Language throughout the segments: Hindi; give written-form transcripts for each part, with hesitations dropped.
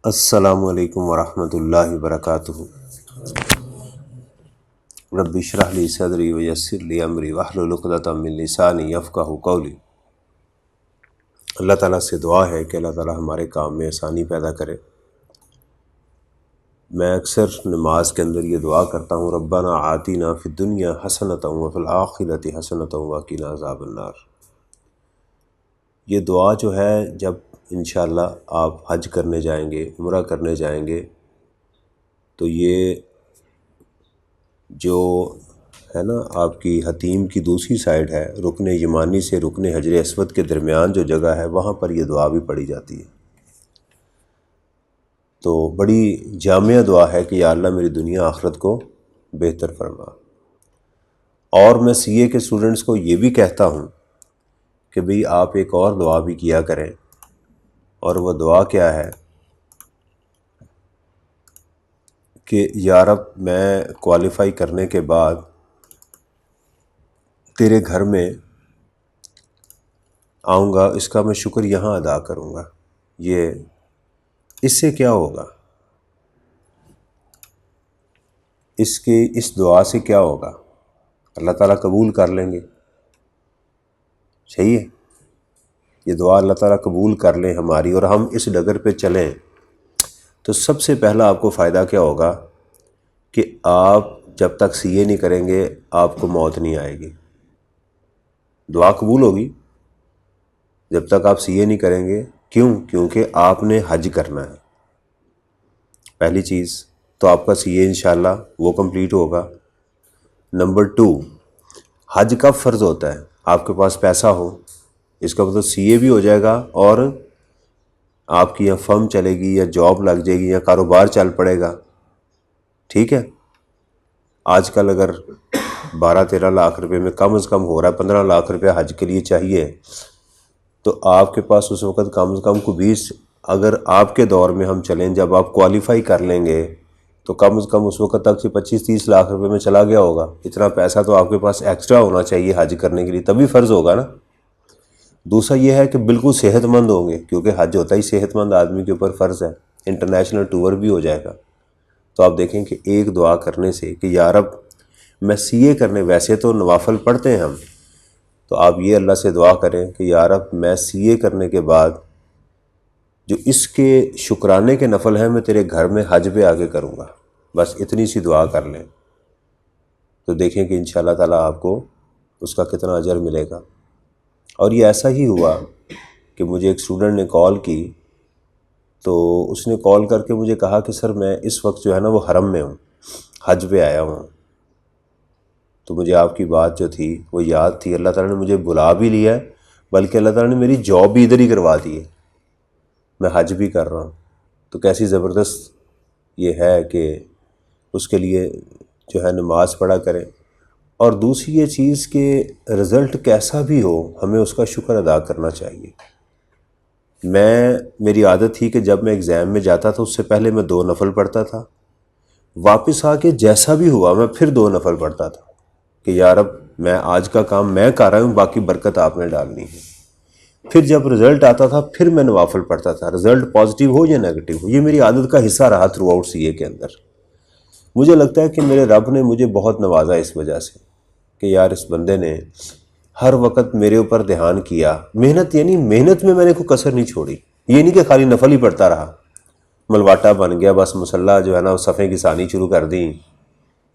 अस्सलामु अलैकुम वरहमतुल्लाहि वबरकातुहू। रब्बि इश्रह ली सदरी व यस्सिर ली अमरी वहलुल उक़दतम मिन लिसानी यफ़क़हू क़ौली। अल्लाह ताला से दुआ है कि अल्लाह ताला हमारे काम में आसानी पैदा करे। मैं अक्सर नमाज के अंदर ये दुआ करता हूँ, रब्बना आतिना फ़िद दुनिया हसनतन व फ़िल आखिरति हसनतन व क़िना अज़ाबन्नार। ये दुआ जो है जब इंशाअल्लाह आप हज करने जाएंगे, उम्रा करने जाएंगे, तो ये जो है ना आपकी हतीम की दूसरी साइड है, रुकने यमानी से रुकने हजर अस्वद के दरमियान जो जगह है, वहाँ पर ये दुआ भी पढ़ी जाती है। तो बड़ी जामिया दुआ है कि या अल्लाह मेरी दुनिया आखिरत को बेहतर फरमा। और मैं सीए के स्टूडेंट्स को ये भी कहता हूँ कि भाई आप एक और दुआ भी किया करें, और वह दुआ क्या है कि या रब मैं क्वालिफ़ाई करने के बाद तेरे घर में आऊँगा, इसका मैं शुक्र यहाँ अदा करूँगा। ये इससे क्या होगा, इस दुआ से क्या होगा, अल्लाह ताला कबूल कर लेंगे। सही है, ये दुआ अल्लाह ताला कबूल कर लें हमारी, और हम इस डगर पे चलें, तो सबसे पहला आपको फ़ायदा क्या होगा कि आप जब तक सीए नहीं करेंगे आपको मौत नहीं आएगी। दुआ कबूल होगी जब तक आप सीए नहीं करेंगे। क्यों? क्योंकि आपने हज करना है। पहली चीज़ तो आपका सीए इंशाल्लाह वो कंप्लीट होगा। नंबर 2, हज कब फ़र्ज़ होता है? आपके पास पैसा हो, इसका मतलब सीए भी हो जाएगा और आपकी या फर्म चलेगी या जॉब लग जाएगी या कारोबार चल पड़ेगा। ठीक है, आजकल अगर 12-13 लाख रुपए में कम से कम हो रहा है, 15 लाख रुपया हज के लिए चाहिए, तो आपके पास उस वक़्त कम से कम को 20, अगर आपके दौर में हम चलें जब आप क्वालिफ़ाई कर लेंगे तो कम से कम उस वक़्त तक से 25-30 लाख रुपए में चला गया होगा। इतना पैसा तो आपके पास एक्स्ट्रा होना चाहिए हज करने के लिए, तभी फ़र्ज़ होगा ना। दूसरा ये है कि बिल्कुल सेहतमंद होंगे, क्योंकि हज होता ही सेहतमंद आदमी के ऊपर फ़र्ज़ है। इंटरनेशनल टूर भी हो जाएगा। तो आप देखें कि एक दुआ करने से कि या रब मैं सीए करने, वैसे तो नवाफल पढ़ते हैं हम, तो आप ये अल्लाह से दुआ करें कि या रब मैं सीए करने के बाद जो इसके शुक्राने के नफल हैं मैं तेरे घर में हज पे आके करूँगा। बस इतनी सी दुआ कर लें तो देखें कि इंशाअल्लाह ताला आपको उसका कितना अजर मिलेगा। और ये ऐसा ही हुआ कि मुझे एक स्टूडेंट ने कॉल की, तो उसने कॉल करके मुझे कहा कि सर मैं इस वक्त जो है ना वो हरम में हूँ, हज पे आया हूँ। तो मुझे आपकी बात जो थी वो याद थी। अल्लाह ताला ने मुझे बुला भी लिया है, बल्कि अल्लाह ताला ने मेरी जॉब भी इधर ही करवा दी है, मैं हज भी कर रहा हूँ। तो कैसी ज़बरदस्त ये है कि उसके लिए जो है नमाज़ पढ़ा करें। और दूसरी ये चीज़ कि रिज़ल्ट कैसा भी हो हमें उसका शुक्र अदा करना चाहिए। मेरी आदत थी कि जब मैं एग्ज़ाम में जाता था उससे पहले मैं 2 नफल पढ़ता था, वापस आके जैसा भी हुआ मैं फिर 2 नफल पढ़ता था कि यार अब मैं आज का काम मैं कर रहा हूँ, बाकी बरकत आपने डालनी है। फिर जब रिज़ल्ट आता था फिर मैं नवाफल पढ़ता था, रिज़ल्ट पॉजिटिव हो या नेगेटिव हो। ये मेरी आदत का हिस्सा रहा थ्रू आउट सीए के अंदर। मुझे लगता है कि मेरे रब ने मुझे बहुत नवाजा इस वजह से कि यार इस बंदे ने हर वक्त मेरे ऊपर ध्यान किया। मेहनत, यानी मेहनत में मैंने कोई कसर नहीं छोड़ी। ये नहीं कि खाली नफल ही पढ़ता रहा, मलवाटा बन गया, बस मुसल्ला जो है ना सफ़े की सानी शुरू कर दी,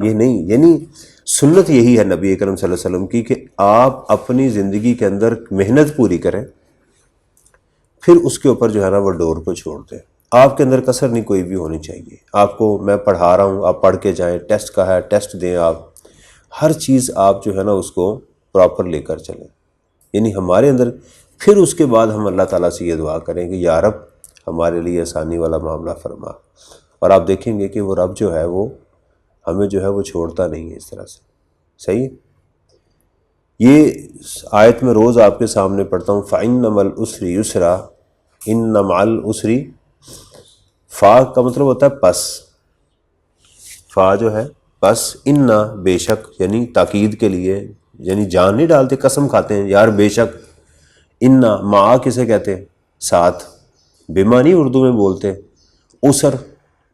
ये नहीं। यानी सुन्नत यही है नबी अकरम सल्लल्लाहु अलैहि वसल्लम की कि आप अपनी ज़िंदगी के अंदर मेहनत पूरी करें, फिर उसके ऊपर जो है ना वो डोर को छोड़ दें। आपके अंदर कसर नहीं कोई भी होनी चाहिए। आपको मैं पढ़ा रहा हूँ, आप पढ़ के जाएं, टेस्ट का है टेस्ट दें, आप हर चीज़ आप जो है ना उसको प्रॉपर लेकर चलें। यानी हमारे अंदर फिर उसके बाद हम अल्लाह ताला से ये दुआ करें कि या रब हमारे लिए आसानी वाला मामला फरमा। और आप देखेंगे कि वो रब जो है वो हमें जो है वो छोड़ता नहीं है इस तरह से। सही है। ये आयत में रोज़ आपके सामने पढ़ता हूँ, फ़इन्न मल उसरी युसरा इन्न मअल उसरी। फ़ा का मतलब होता है पस, फ़ा जो है पस, इन्ना बेशक, यानी ताकीद के लिए, यानी जान नहीं डालते, कसम खाते हैं यार बेशक। इन्ना मा किसे कहते हैं? साथ। बिमा नहीं उर्दू में बोलते, उसर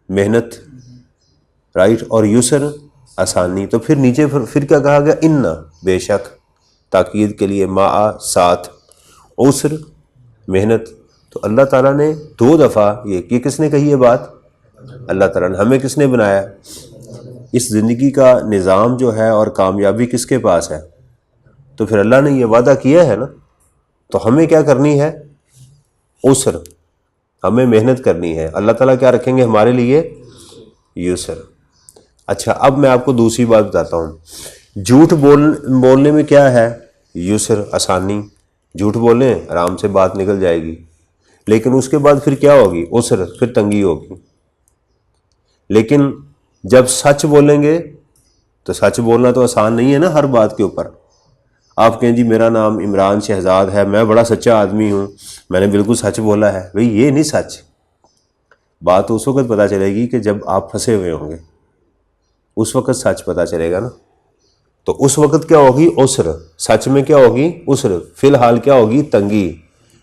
मेहनत, राइट, और युसर आसानी। तो फिर नीचे फिर क्या कहा गया, इन्ना बेशक, ताकीद के लिए, मा साथ, उसर मेहनत। तो अल्लाह ताला ने 2 दफ़ा ये किसने कही है बात, अल्लाह ताला ने। हमें किसने बनाया, इस ज़िंदगी का निज़ाम जो है और कामयाबी किसके पास है, तो फिर अल्लाह ने ये वादा किया है ना। तो हमें क्या करनी है, उसर, हमें मेहनत करनी है। अल्लाह ताला क्या रखेंगे हमारे लिए, यूसर। अच्छा, अब मैं आपको दूसरी बात बताता हूँ। झूठ बोलने में क्या है, यूसर, आसानी। झूठ बोलें आराम से बात निकल जाएगी, लेकिन उसके बाद फिर क्या होगी, उसर, फिर तंगी होगी। लेकिन जब सच बोलेंगे तो सच बोलना तो आसान नहीं है ना हर बात के ऊपर। आप कहें जी मेरा नाम इमरान शहजाद है, मैं बड़ा सच्चा आदमी हूँ, मैंने बिल्कुल सच बोला है, भाई ये नहीं सच। बात उस वक्त पता चलेगी कि जब आप फंसे हुए होंगे, उस वक्त सच पता चलेगा ना। तो उस वक्त क्या होगी, उसर, सच में क्या होगी, उसर, फिलहाल क्या होगी, तंगी।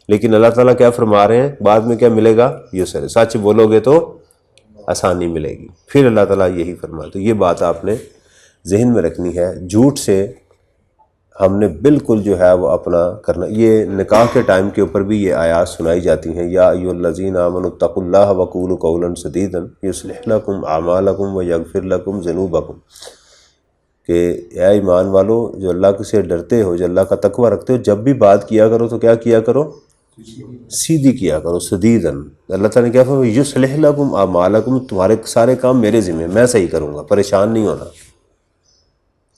लेकिन अल्लाह ताला क्या फरमा रहे हैं, बाद में क्या मिलेगा, यूसर। सच बोलोगे तो आसानी मिलेगी, फिर अल्लाह ताला यही फरमा। तो ये बात आपने जहन में रखनी है। झूठ से हमने बिल्कुल जो है वो अपना करना। ये निकाह के टाइम के ऊपर भी ये आयात सुनाई जाती हैं, या अय्युहल्लज़ीना आमनुत्तक़ुल्लाह वक़ूलू क़ौलन सदीदन युस्लिह लकुम आमालकुम व यग़फ़िर लकुम ज़ुनूबकुम, कि या ईमान वालो जो अल्लाह से डरते हो, जो अल्लाह का तकवा रखते हो, जब भी बात किया करो तो क्या किया करो, सीधी किया करो, सदीदन। अल्लाह ताला ने क्या फरमाया, युस्लिह लकुम आमालकुम, तुम्हारे सारे काम मेरे ज़िम्मे, मैं सही करूँगा, परेशान नहीं होना,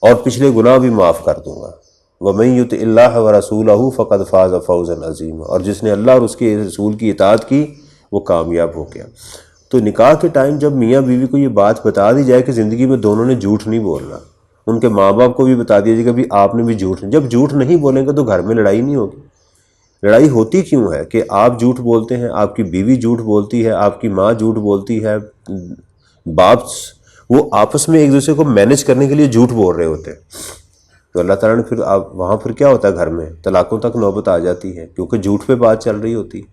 और पिछले गुनाह भी माफ़ कर दूँगा। वमन युतिल्लाह व रसूलहू फ़क़द फ़ाज़ फ़ौज़न अज़ीमा, और जिसने अल्लाह और उसके रसूल की इताअत की वो कामयाब हो गया। तो निकाह के टाइम जब मियाँ बीवी को ये बात बता दी जाए कि ज़िंदगी में दोनों ने झूठ नहीं बोलना, उनके माँ बाप को भी बता दिया जाएगा भी आपने भी झूठ नहीं। जब झूठ नहीं बोलेंगे तो घर में लड़ाई नहीं होगी। लड़ाई होती क्यों है कि आप झूठ बोलते हैं, आपकी बीवी झूठ बोलती है, आपकी माँ झूठ बोलती है, बाप, वो आपस में एक दूसरे को मैनेज करने के लिए झूठ बोल रहे होते हैं। तो अल्लाह ताला ने फिर आप वहाँ फिर क्या होता है, घर में तलाक़ों तक नौबत आ जाती है, क्योंकि झूठ पे बात चल रही होती है।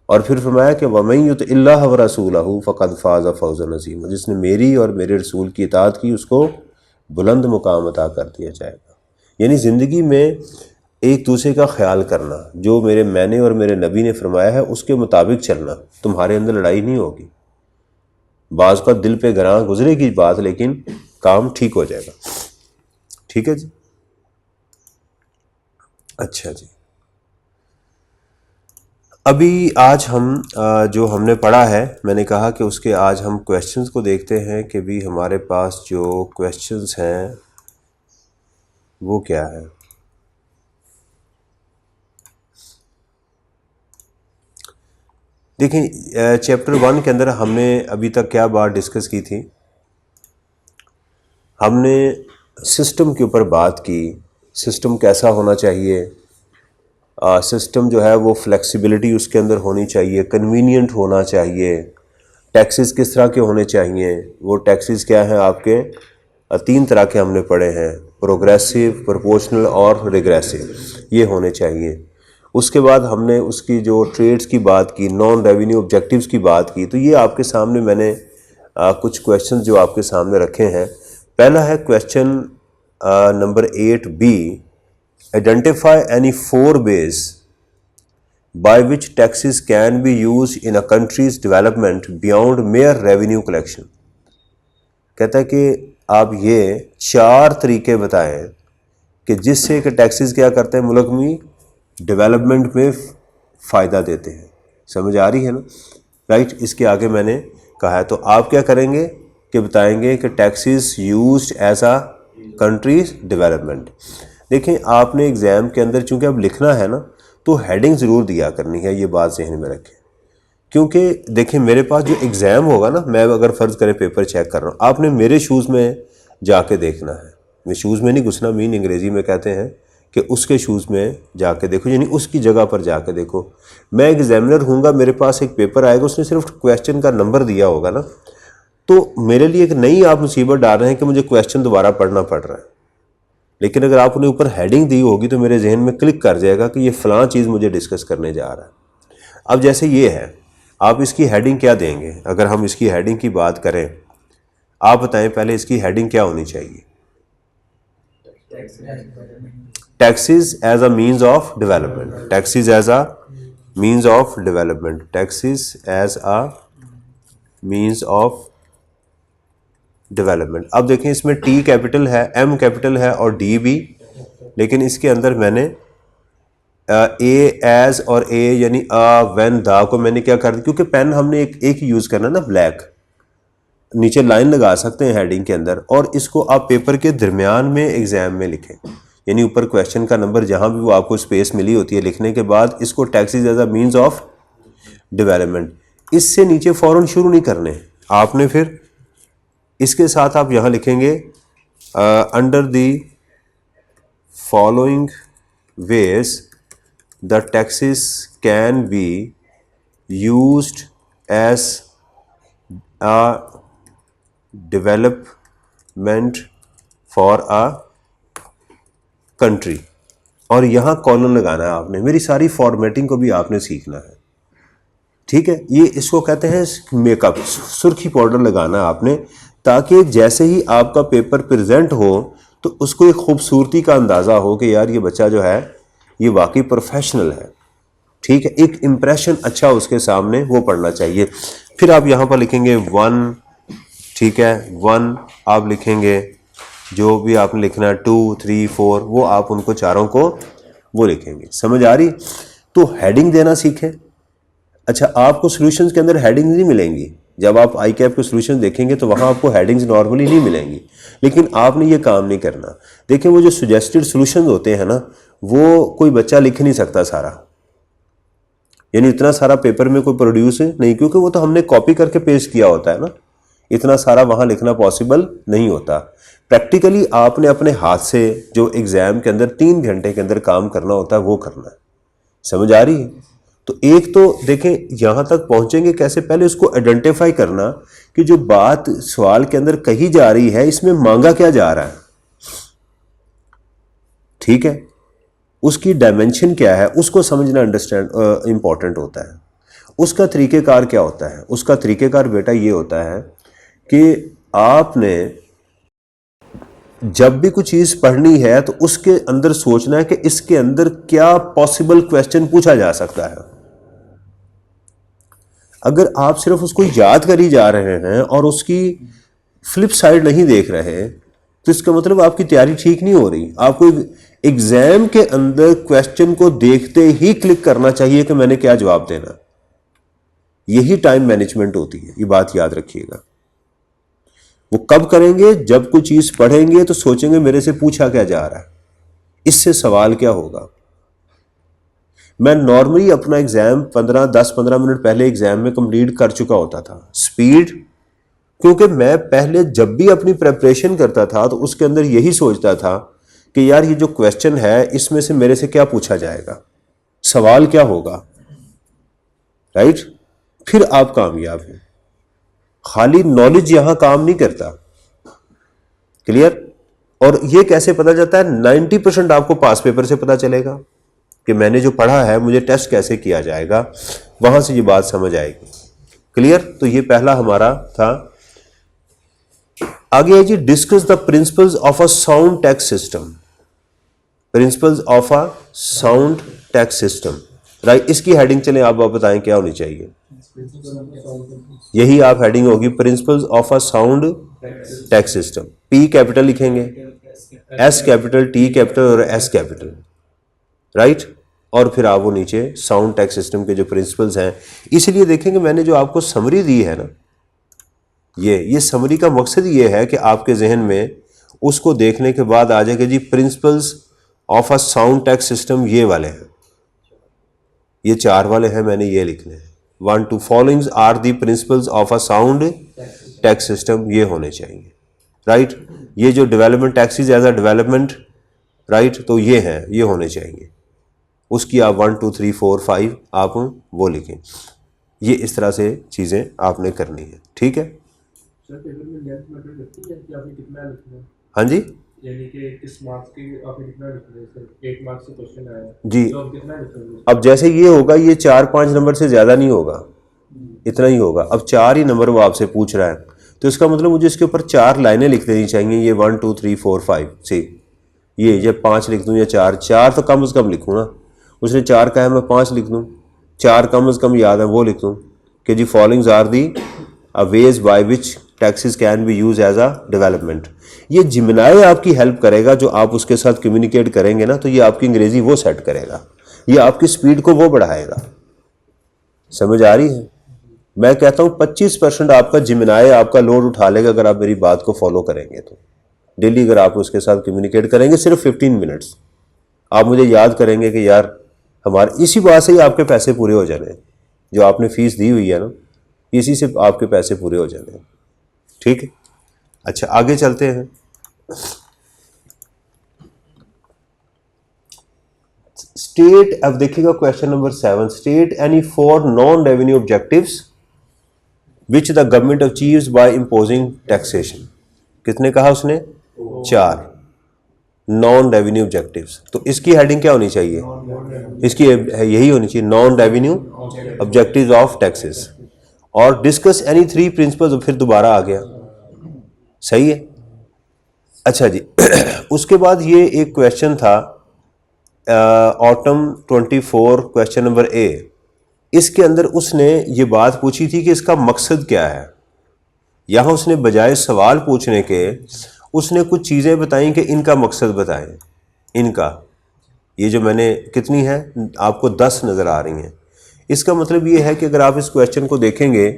और फिर फरमाया कि वमन युतिल्लाह व रसूलहू फ़क़द फ़ाज़ फ़ौज़न अज़ीमा, जिसने मेरी और मेरे रसूल की इताअत की उसको बुलंद मुकाम अता कर दिया जाएगा। यानी ज़िंदगी में एक दूसरे का ख्याल करना, जो मैंने और मेरे नबी ने फरमाया है उसके मुताबिक चलना, तुम्हारे अंदर लड़ाई नहीं होगी। बाज़ का दिल पे गरां गुजरेगी बात, लेकिन काम ठीक हो जाएगा। ठीक है जी। अच्छा जी, अभी आज हम जो हमने पढ़ा है, मैंने कहा कि उसके आज हम क्वेश्चंस को देखते हैं कि भी हमारे पास जो क्वेश्चंस हैं वो क्या है। देखिए, चैप्टर 1 के अंदर हमने अभी तक क्या बात डिस्कस की थी, हमने सिस्टम के ऊपर बात की, सिस्टम कैसा होना चाहिए, सिस्टम जो है वो फ्लेक्सिबिलिटी उसके अंदर होनी चाहिए, कन्वीनियंट होना चाहिए, टैक्सेस किस तरह के होने चाहिए। वो टैक्सेस क्या हैं आपके, 3 तरह के हमने पढ़े हैं, प्रोग्रेसिव, प्रोपोर्शनल और रिग्रेसिव, ये होने चाहिए। उसके बाद हमने उसकी जो ट्रेड्स की बात की, नॉन रेवेन्यू ऑब्जेक्टिव्स की बात की। तो ये आपके सामने मैंने कुछ क्वेश्चन जो आपके सामने रखे हैं। पहला है question number 8B, identify any 4 ways by which taxes can be used in a country's development beyond mere revenue collection। कहता है कि आप ये 4 तरीके बताएं कि जिससे कि टैक्सेस क्या करते हैं, मुल्क में डेवलपमेंट में फ़ायदा देते हैं। समझ आ रही है ना, राइट। इसके आगे मैंने कहा है, तो आप क्या करेंगे कि बताएंगे कि टैक्सेस यूज्ड एज आ कंट्रीज डेवलपमेंट। देखें, आपने एग्ज़ाम के अंदर चूंकि अब लिखना है ना, तो हेडिंग ज़रूर दिया करनी है, ये बात ज़हन में रखें। क्योंकि देखें, मेरे पास जो एग्ज़ाम होगा ना, मैं अगर फ़र्ज़ करें पेपर चेक कर रहा हूँ, आपने मेरे शूज़ में जाके देखना है। मैं शूज़ में नहीं घुसना, मीन अंग्रेज़ी में कहते हैं कि उसके शूज़ में जाके देखो, यानी उसकी जगह पर जाके देखो। मैं एग्जामिनर हूँगा, मेरे पास एक पेपर आएगा, उसने सिर्फ क्वेश्चन का नंबर दिया होगा ना, तो मेरे लिए एक नई आप मुसीबत डाल रहे हैं कि मुझे क्वेश्चन दोबारा पढ़ना पड़ रहा है। लेकिन अगर आपने ऊपर हेडिंग दी होगी तो मेरे जहन में क्लिक कर जाएगा कि ये फ़लाँ चीज़ मुझे डिस्कस करने जा रहा है। अब जैसे ये है, आप इसकी हेडिंग क्या देंगे? अगर हम इसकी हेडिंग की बात करें, आप बताएं पहले इसकी हेडिंग क्या होनी चाहिए? Taxes as a means of development, taxes as a means of development, taxes as a means of development. अब देखें इसमें टी कैपिटल है, एम कैपिटल है और डी भी, लेकिन इसके अंदर मैंने ए एज और ए यानी अ व्हेन द को मैंने क्या कर दिया, क्योंकि पेन हमने एक ही यूज करना ना, ब्लैक, नीचे लाइन लगा सकते हैं हेडिंग के अंदर, और इसको आप पेपर के दरमियान में एग्जाम में लिखें, यानी ऊपर क्वेश्चन का नंबर जहां भी वो आपको स्पेस मिली होती है लिखने के बाद इसको taxes as a means of development, इससे नीचे फौरन शुरू नहीं करने आपने। फिर इसके साथ आप यहां लिखेंगे under the following ways the taxes can be used as a development for a country, और यहां कॉलन लगाना है आपने। मेरी सारी फॉर्मेटिंग को भी आपने सीखना है, ठीक है। ये इसको कहते हैं मेकअप, सुर्खी पाउडर लगाना है आपने, ताकि जैसे ही आपका पेपर प्रेजेंट हो तो उसको एक खूबसूरती का अंदाज़ा हो कि यार ये बच्चा जो है ये वाकई प्रोफेशनल है, ठीक है। एक इम्प्रेशन अच्छा उसके सामने वो पड़ना चाहिए। फिर आप यहाँ पर लिखेंगे 1, ठीक है, 1 आप लिखेंगे, जो भी आपने लिखना है 2, 3, 4 वो आप उनको चारों को वो लिखेंगे। समझ आ रही? तो हेडिंग देना सीखें। अच्छा, आपको सॉल्यूशंस के अंदर हेडिंग्स नहीं मिलेंगी, जब आप आई कैप के सॉल्यूशन देखेंगे तो वहां आपको हेडिंग्स नॉर्मली नहीं मिलेंगी, लेकिन आपने ये काम नहीं करना। देखिए वो जो सजेस्टेड सॉल्यूशंस होते हैं ना, वो कोई बच्चा लिख नहीं सकता सारा, यानी इतना सारा पेपर में कोई प्रोड्यूस नहीं, क्योंकि वो तो हमने कॉपी करके पेस्ट किया होता है ना, इतना सारा वहां लिखना पॉसिबल नहीं होता। प्रैक्टिकली आपने अपने हाथ से जो एग्जाम के अंदर 3 घंटे के अंदर काम करना होता है वो करना है। समझ आ रही है? तो एक तो देखें यहां तक पहुंचेंगे कैसे, पहले उसको आइडेंटिफाई करना कि जो बात सवाल के अंदर कही जा रही है इसमें मांगा क्या जा रहा है, ठीक है, उसकी डायमेंशन क्या है, उसको समझना अंडरस्टैंड इंपॉर्टेंट होता है। उसका तरीक़ेकार क्या होता है? उसका तरीक़ेकार बेटा ये होता है कि आपने जब भी कुछ चीज़ पढ़नी है तो उसके अंदर सोचना है कि इसके अंदर क्या पॉसिबल क्वेश्चन पूछा जा सकता है। अगर आप सिर्फ उसको याद करी जा रहे हैं और उसकी फ्लिप साइड नहीं देख रहे तो इसका मतलब आपकी तैयारी ठीक नहीं हो रही। आपको एग्जाम के अंदर क्वेश्चन को देखते ही क्लिक करना चाहिए कि मैंने क्या जवाब देना। यही टाइम मैनेजमेंट होती है, ये बात याद रखिएगा। वो कब करेंगे? जब कोई चीज पढ़ेंगे तो सोचेंगे मेरे से पूछा क्या जा रहा है, इससे सवाल क्या होगा। मैं नॉर्मली अपना एग्जाम 10-15 मिनट पहले एग्जाम में कंप्लीट कर चुका होता था। स्पीड, क्योंकि मैं पहले जब भी अपनी प्रेपरेशन करता था तो उसके अंदर यही सोचता था कि यार ये जो क्वेश्चन है इसमें से मेरे से क्या पूछा जाएगा, सवाल क्या होगा, राइट। फिर आप कामयाब हैं। खाली नॉलेज यहां काम नहीं करता, क्लियर। और ये कैसे पता चलता है? 90% आपको पास पेपर से पता चलेगा कि मैंने जो पढ़ा है मुझे टेस्ट कैसे किया जाएगा, वहां से ये बात समझ आएगी, क्लियर। तो ये पहला हमारा था। आगे है जी, discuss the principles of a sound tax system. Principles of a sound tax system, right. इसकी हेडिंग चले आप बताएं क्या होनी चाहिए? यही आप हेडिंग होगी, principles of a sound tax system. P capital लिखेंगे, एस कैपिटल, टी कैपिटल और एस कैपिटल, राइट। और फिर आप वो नीचे साउंड टैक्स सिस्टम के जो प्रिंसिपल्स हैं। इसलिए देखेंगे मैंने जो आपको समरी दी है ना, ये समरी का मकसद ये है कि आपके जहन में उसको देखने के बाद आ जाएगा जी principles of a sound tax system, ये वाले हैं, ये 4 वाले हैं, मैंने ये लिखने हैं। 1, 2 followings are the principles of a sound tax system, ये होने चाहिए, राइट। ये जो development taxes as a development, right, तो ये हैं, ये होने चाहिए। उसकी आप 1, 2, 3, 4, 5 आप वो लिखें। ये इस तरह से चीज़ें आपने करनी है, ठीक है। हाँ जी, यानी कि किस मार्क्स की आपने कितना लिखना है? सर 8 मार्क्स से क्वेश्चन आया जी, तो अब कितना लिखोगे? अब जैसे ये होगा, ये 4-5 नंबर से ज़्यादा नहीं होगा, इतना ही होगा। अब 4 ही नंबर वो आपसे पूछ रहा है, तो इसका मतलब मुझे इसके ऊपर 4 लाइनें लिख देनी चाहिए। ये 1 2 3 4 5 6, ये 5 लिख दूँ या 4 तो कम से कम लिखूँ ना। उसने 4 कहा है, मैं 5 लिख दूँ। 4 कम से कम याद है वो लिख दूँ कि जी followings are the ways by which taxes can be use as a development. ये जिमिनाई आपकी हेल्प करेगा, जो आप उसके साथ कम्युनिकेट करेंगे ना, तो ये आपकी अंग्रेजी वो सेट करेगा, ये आपकी स्पीड को वो बढ़ाएगा। समझ आ रही है? मैं कहता हूँ 25% आपका जिमिनाई आपका लोड उठा लेगा अगर आप मेरी बात को फॉलो करेंगे। तो डेली अगर आप उसके साथ कम्युनिकेट करेंगे सिर्फ 15 मिनट्स, आप मुझे याद करेंगे कि यार हमारे इसी बात से ही आपके पैसे पूरे हो जाने, जो आपने फीस दी हुई है ना, इसी से आपके पैसे पूरे हो जाने। ठीक है, अच्छा आगे चलते हैं। स्टेट, अब देखिएगा question number 7, state any 4 non revenue objectives which the government achieves by imposing taxation. कितने कहा उसने? 4 नॉन रेवेन्यू ऑब्जेक्टिव्स। तो इसकी हेडिंग क्या होनी चाहिए? इसकी यही होनी चाहिए, non revenue objectives of taxes. और डिस्कस एनी 3 प्रिंसिपल्स, फिर दोबारा आ गया। सही है, अच्छा जी। उसके बाद ये एक क्वेश्चन था ऑटम 24 क्वेश्चन नंबर ए। इसके अंदर उसने ये बात पूछी थी कि इसका मकसद क्या है। यहाँ उसने बजाय सवाल पूछने के उसने कुछ चीज़ें बताई कि इनका मकसद बताएं। इनका ये जो मैंने कितनी है आपको 10 नज़र आ रही हैं। इसका मतलब ये है कि अगर आप इस क्वेश्चन को देखेंगे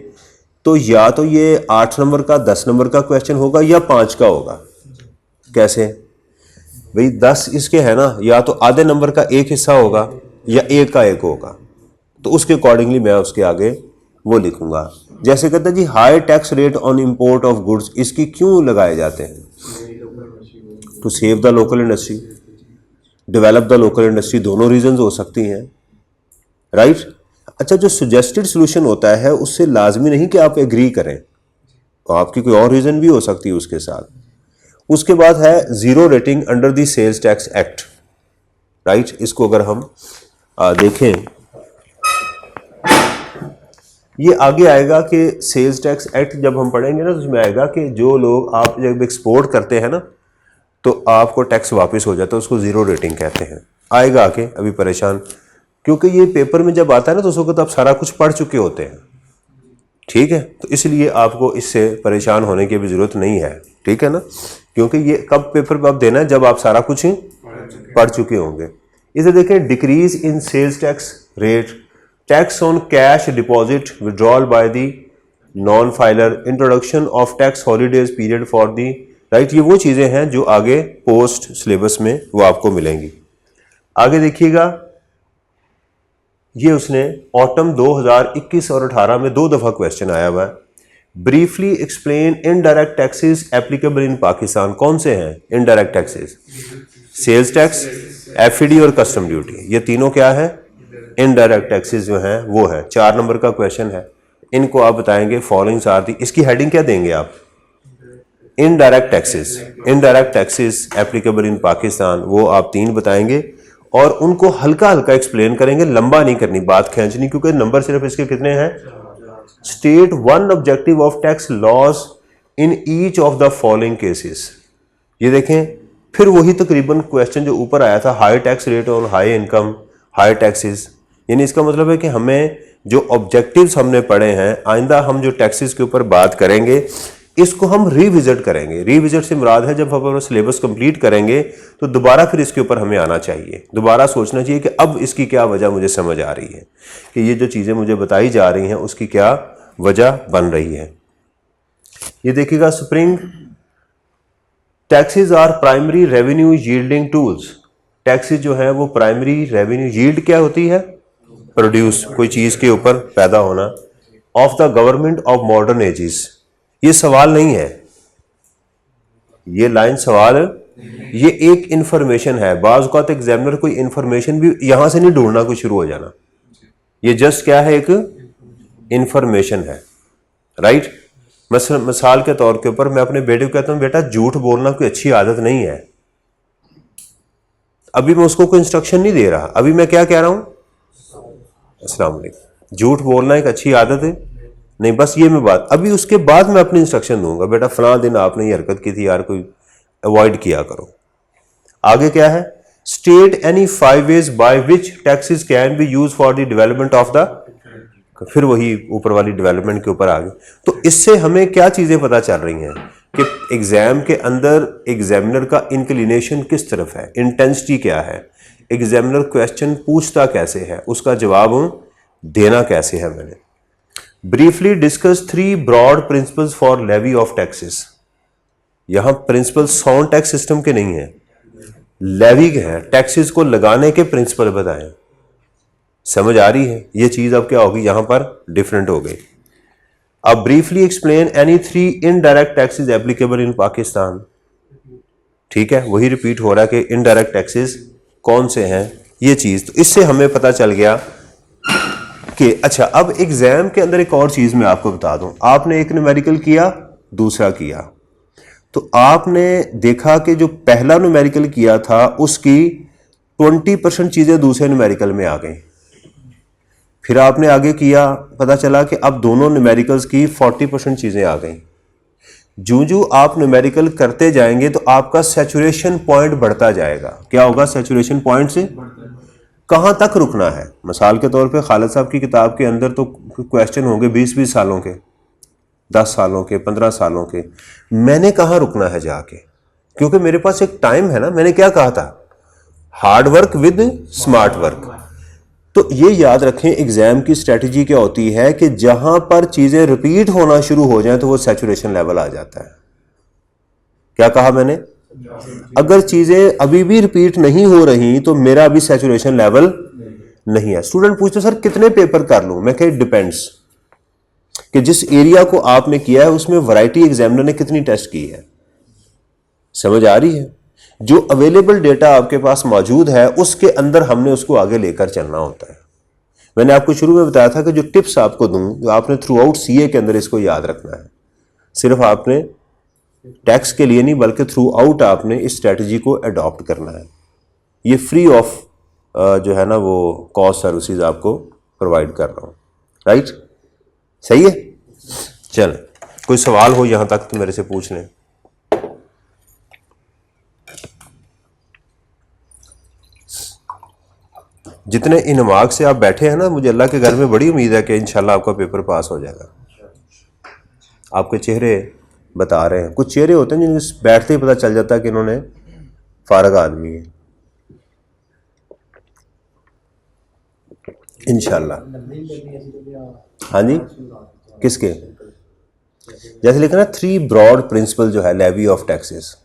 तो या तो ये 8 नंबर का 10 नंबर का क्वेश्चन होगा या 5 का होगा। कैसे भाई? 10 इसके है ना, या तो आधे नंबर का एक हिस्सा होगा या एक का एक होगा। तो उसके अकॉर्डिंगली मैं उसके आगे वो लिखूंगा। जैसे कहते हैं जी high tax rate on import of goods, इसकी क्यों लगाए जाते हैं? To save the local industry, develop the local industry, दोनों रीजंस हो सकती हैं, राइट। अच्छा, जो सजेस्टेड सोल्यूशन होता है उससे लाजमी नहीं कि आप एग्री करें, तो आपकी कोई और रीजन भी हो सकती है उसके साथ। उसके बाद है zero rating under the sales tax act, right. इसको अगर हम देखें, ये आगे आएगा कि सेल्स टैक्स एक्ट जब हम पढ़ेंगे ना तो उसमें आएगा कि जो लोग आप जब एक्सपोर्ट करते हैं ना तो आपको टैक्स वापस हो जाता है, उसको जीरो रेटिंग कहते हैं। आएगा आके, अभी परेशान, क्योंकि ये पेपर में जब आता है ना तो उस वक्त आप सारा कुछ पढ़ चुके होते हैं, ठीक है। तो इसलिए आपको इससे परेशान होने की भी जरूरत नहीं है, ठीक है ना, क्योंकि ये कब पेपर पर आप देना है जब आप सारा कुछ पढ़ चुके होंगे। इसे देखें, decrease in sales tax rate, tax on cash deposit withdrawal by the non filer, introduction of tax holidays period for the, right. ये वो चीजें हैं जो आगे पोस्ट सिलेबस में वो आपको मिलेंगी। आगे देखिएगा, ये उसने ऑटम 2021 और 18 में 2 दफा क्वेश्चन आया हुआ है। Briefly explain indirect taxes applicable in Pakistan. कौन से हैं indirect taxes? Sales tax, FED और कस्टम ड्यूटी, ये तीनों क्या है? इनडायरेक्ट टैक्सेस जो हैं वो है। 4 नंबर का क्वेश्चन है, इनको आप बताएंगे फॉलोइंग्स आर दी। इसकी हेडिंग क्या देंगे आप? Indirect taxes, indirect taxes applicable in Pakistan, वो आप 3 बताएंगे और उनको हल्का हल्का एक्सप्लेन करेंगे, लंबा नहीं करनी बात, खींचनी, क्योंकि नंबर सिर्फ इसके कितने हैं? State 1 objective of tax laws in each of the following cases. ये देखें, फिर वही तकरीबन क्वेश्चन जो ऊपर आया था, high tax rate on high income, high taxes. यानी इसका मतलब है कि हमें जो ऑब्जेक्टिव्स हमने पढ़े हैं, आइंदा हम जो टैक्सेस के ऊपर बात करेंगे इसको हम रिविजिट करेंगे। रिविजिट से मुराद है जब हम अपना सिलेबस कंप्लीट करेंगे तो दोबारा फिर इसके ऊपर हमें आना चाहिए, दोबारा सोचना चाहिए कि अब इसकी क्या वजह मुझे समझ आ रही है, कि ये जो चीज़ें मुझे बताई जा रही हैं उसकी क्या वजह बन रही है। ये देखिएगा, spring taxes are primary revenue yielding tools. Taxes जो है वो प्राइमरी रेवेन्यू, यील्ड क्या होती है? प्रोड्यूस, कोई चीज़ के ऊपर पैदा होना, of the government of modern ages. ये सवाल नहीं है, ये लाइन सवाल, ये एक इंफॉर्मेशन है। बाज़ औक़ात एग्जामिनर कोई इंफॉर्मेशन भी यहां से नहीं ढूंढना कोई शुरू हो जाना, ये जस्ट क्या है? एक इंफॉर्मेशन है, राइट। मिसाल के तौर के ऊपर मैं अपने बेटे को कहता हूं बेटा झूठ बोलना कोई अच्छी आदत नहीं है। अभी मैं उसको कोई इंस्ट्रक्शन नहीं दे रहा, अभी मैं क्या कह रहा हूं? अस्सलाम वालेकुम। झूठ बोलना एक अच्छी आदत है नहीं, बस ये मैं बात, अभी उसके बाद मैं अपनी इंस्ट्रक्शन दूंगा, बेटा फलां दिन आपने ये हरकत की थी यार, कोई अवॉइड किया करो। आगे क्या है, state any 5 ways bye which taxes can be use for the development of the, फिर वही ऊपर वाली डेवलपमेंट के ऊपर आ गए। तो इससे हमें क्या चीजें पता चल रही हैं कि एग्जाम के अंदर एग्जामिनर का इंक्लिनेशन किस तरफ है, इंटेंसिटी क्या है, एग्जामिनर क्वेश्चन पूछता कैसे है, उसका जवाब देना कैसे है। मैंने briefly discuss 3 broad principles for levy of taxes. यहां प्रिंसिपल साउंड टैक्स सिस्टम के नहीं है, लेवी के हैं, टैक्सेस को लगाने के प्रिंसिपल बताएं। समझ आ रही है, ये चीज अब क्या होगी, यहां पर डिफरेंट हो गई। अब briefly explain any 3 indirect taxes applicable in Pakistan. ठीक है, वही रिपीट हो रहा है कि इनडायरेक्ट टैक्सेस कौन से हैं, ये चीज। तो इससे हमें पता चल गया कि अच्छा, अब एग्जाम के अंदर एक और चीज मैं आपको बता दूं, आपने एक न्यूमेरिकल किया, दूसरा किया, तो आपने देखा कि जो पहला न्यूमेरिकल किया था उसकी 20% चीजें दूसरे न्यूमेरिकल में आ गई। फिर आपने आगे किया, पता चला कि अब दोनों न्यूमेरिकल्स की 40% चीजें आ गई। जूं आप न्यूमेरिकल करते जाएंगे तो आपका सैचुरेशन पॉइंट बढ़ता जाएगा। क्या होगा, सैचुरेशन पॉइंट से कहां तक रुकना है। मिसाल के तौर पे खालिद साहब की किताब के अंदर तो क्वेश्चन होंगे 20-20 सालों के, 10 सालों के, 15 सालों के। मैंने कहां रुकना है जाके, क्योंकि मेरे पास एक टाइम है ना। मैंने क्या कहा था, hard work with smart work. तो ये याद रखें, एग्जाम की स्ट्रेटजी क्या होती है कि जहां पर चीजें रिपीट होना शुरू हो जाएं तो वो सैचुरेशन लेवल आ जाता है। क्या कहा मैंने, अगर चीजें अभी भी रिपीट नहीं हो रही तो मेरा अभी सैचुरेशन लेवल नहीं है। स्टूडेंट पूछते सर कितने पेपर कर लूं, मैं कह डिपेंड्स कि जिस एरिया को आपने किया है उसमें वैरायटी एग्जामिनर ने कितनी टेस्ट की है। समझ आ रही है, जो अवेलेबल डेटा आपके पास मौजूद है उसके अंदर हमने उसको आगे लेकर चलना होता है। मैंने आपको शुरू में बताया था कि जो टिप्स आपको दूं, जो आपने थ्रू आउट सीए के अंदर इसको याद रखना है। सिर्फ आपने टैक्स के लिए नहीं बल्कि थ्रू आउट आपने इस स्ट्रेटजी को अडॉप्ट करना है। ये फ्री ऑफ जो है ना वो कॉस्ट सर्विसेज आपको प्रोवाइड कर रहा हूं। राइट, सही है। चल, कोई सवाल हो यहां तक तो मेरे से पूछ लें। जितने इनमाग से आप बैठे हैं ना, मुझे अल्लाह के घर में बड़ी उम्मीद है कि इंशाल्लाह आपका पेपर पास हो जाएगा। आपके चेहरे बता रहे हैं, कुछ चेहरे होते हैं जिन्हें बैठते ही पता चल जाता है कि इन्होंने फारग आदमी है। इंशाल्लाह। हाँ जी, किसके, जैसे लिखा ना 3 ब्रॉड प्रिंसिपल जो है लेवी ऑफ टैक्सेस।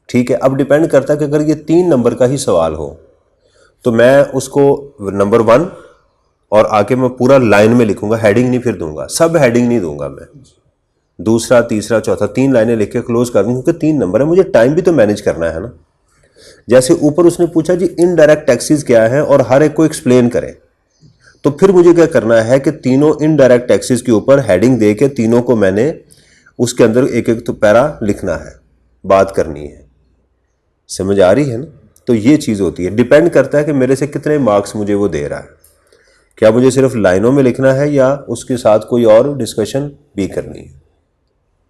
ठीक है, अब डिपेंड करता है कि अगर ये 3 नंबर का ही सवाल हो तो मैं उसको नंबर 1 और आके मैं पूरा लाइन में लिखूंगा, हेडिंग नहीं फिर दूंगा, सब हेडिंग नहीं दूंगा मैं। दूसरा, तीसरा, चौथा, 3 लाइनें लिख के क्लोज कर दूंगा, क्योंकि 3 नंबर है, मुझे टाइम भी तो मैनेज करना है ना। जैसे ऊपर उसने पूछा जी इनडायरेक्ट टैक्सेस क्या है और हर एक को एक्सप्लेन करें, तो फिर मुझे क्या करना है कि तीनों इनडायरेक्ट टैक्सेस के ऊपर हेडिंग दे के तीनों को मैंने उसके अंदर एक एक तो पैरा लिखना है, बात करनी है। समझ आ रही है ना। तो ये चीज़ होती है, डिपेंड करता है कि मेरे से कितने मार्क्स मुझे वो दे रहा है। क्या मुझे सिर्फ लाइनों में लिखना है या उसके साथ कोई और डिस्कशन भी करनी है।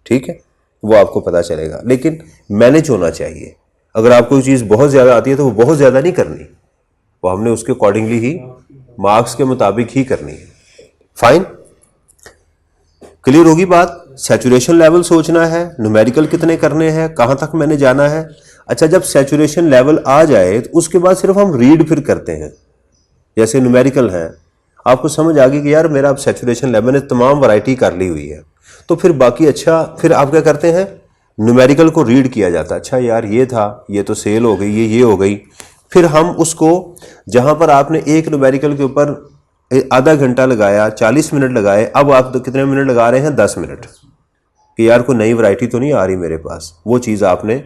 ठीक है, वो आपको पता चलेगा, लेकिन मैनेज होना चाहिए। अगर आपको चीज़ बहुत ज़्यादा आती है तो वो बहुत ज़्यादा नहीं करनी, वो हमने उसके अकॉर्डिंगली ही मार्क्स के मुताबिक ही करनी है। फाइन, क्लियर होगी बात। सैचुरेशन लेवल सोचना है, न्यूमेरिकल कितने करने हैं, कहाँ तक मैंने जाना है। अच्छा, जब सैचुरेशन लेवल आ जाए तो उसके बाद सिर्फ हम रीड फिर करते हैं। जैसे न्यूमेरिकल है, आपको समझ आ गई कि यार मेरा अब सैचुरेशन लेवल ने तमाम वैरायटी कर ली हुई है, तो फिर बाकी अच्छा फिर आप क्या करते हैं, न्यूमेरिकल को रीड किया जाता है। अच्छा यार ये था, ये तो सेल हो गई, ये हो गई। फिर हम उसको जहां पर आपने एक न्यूमेरिकल के ऊपर आधा घंटा लगाया, 40 मिनट लगाए, अब आप तो कितने मिनट लगा रहे हैं, 10 मिनट, कि यार कोई नई वैरायटी तो नहीं आ रही मेरे पास। वो चीज़ आपने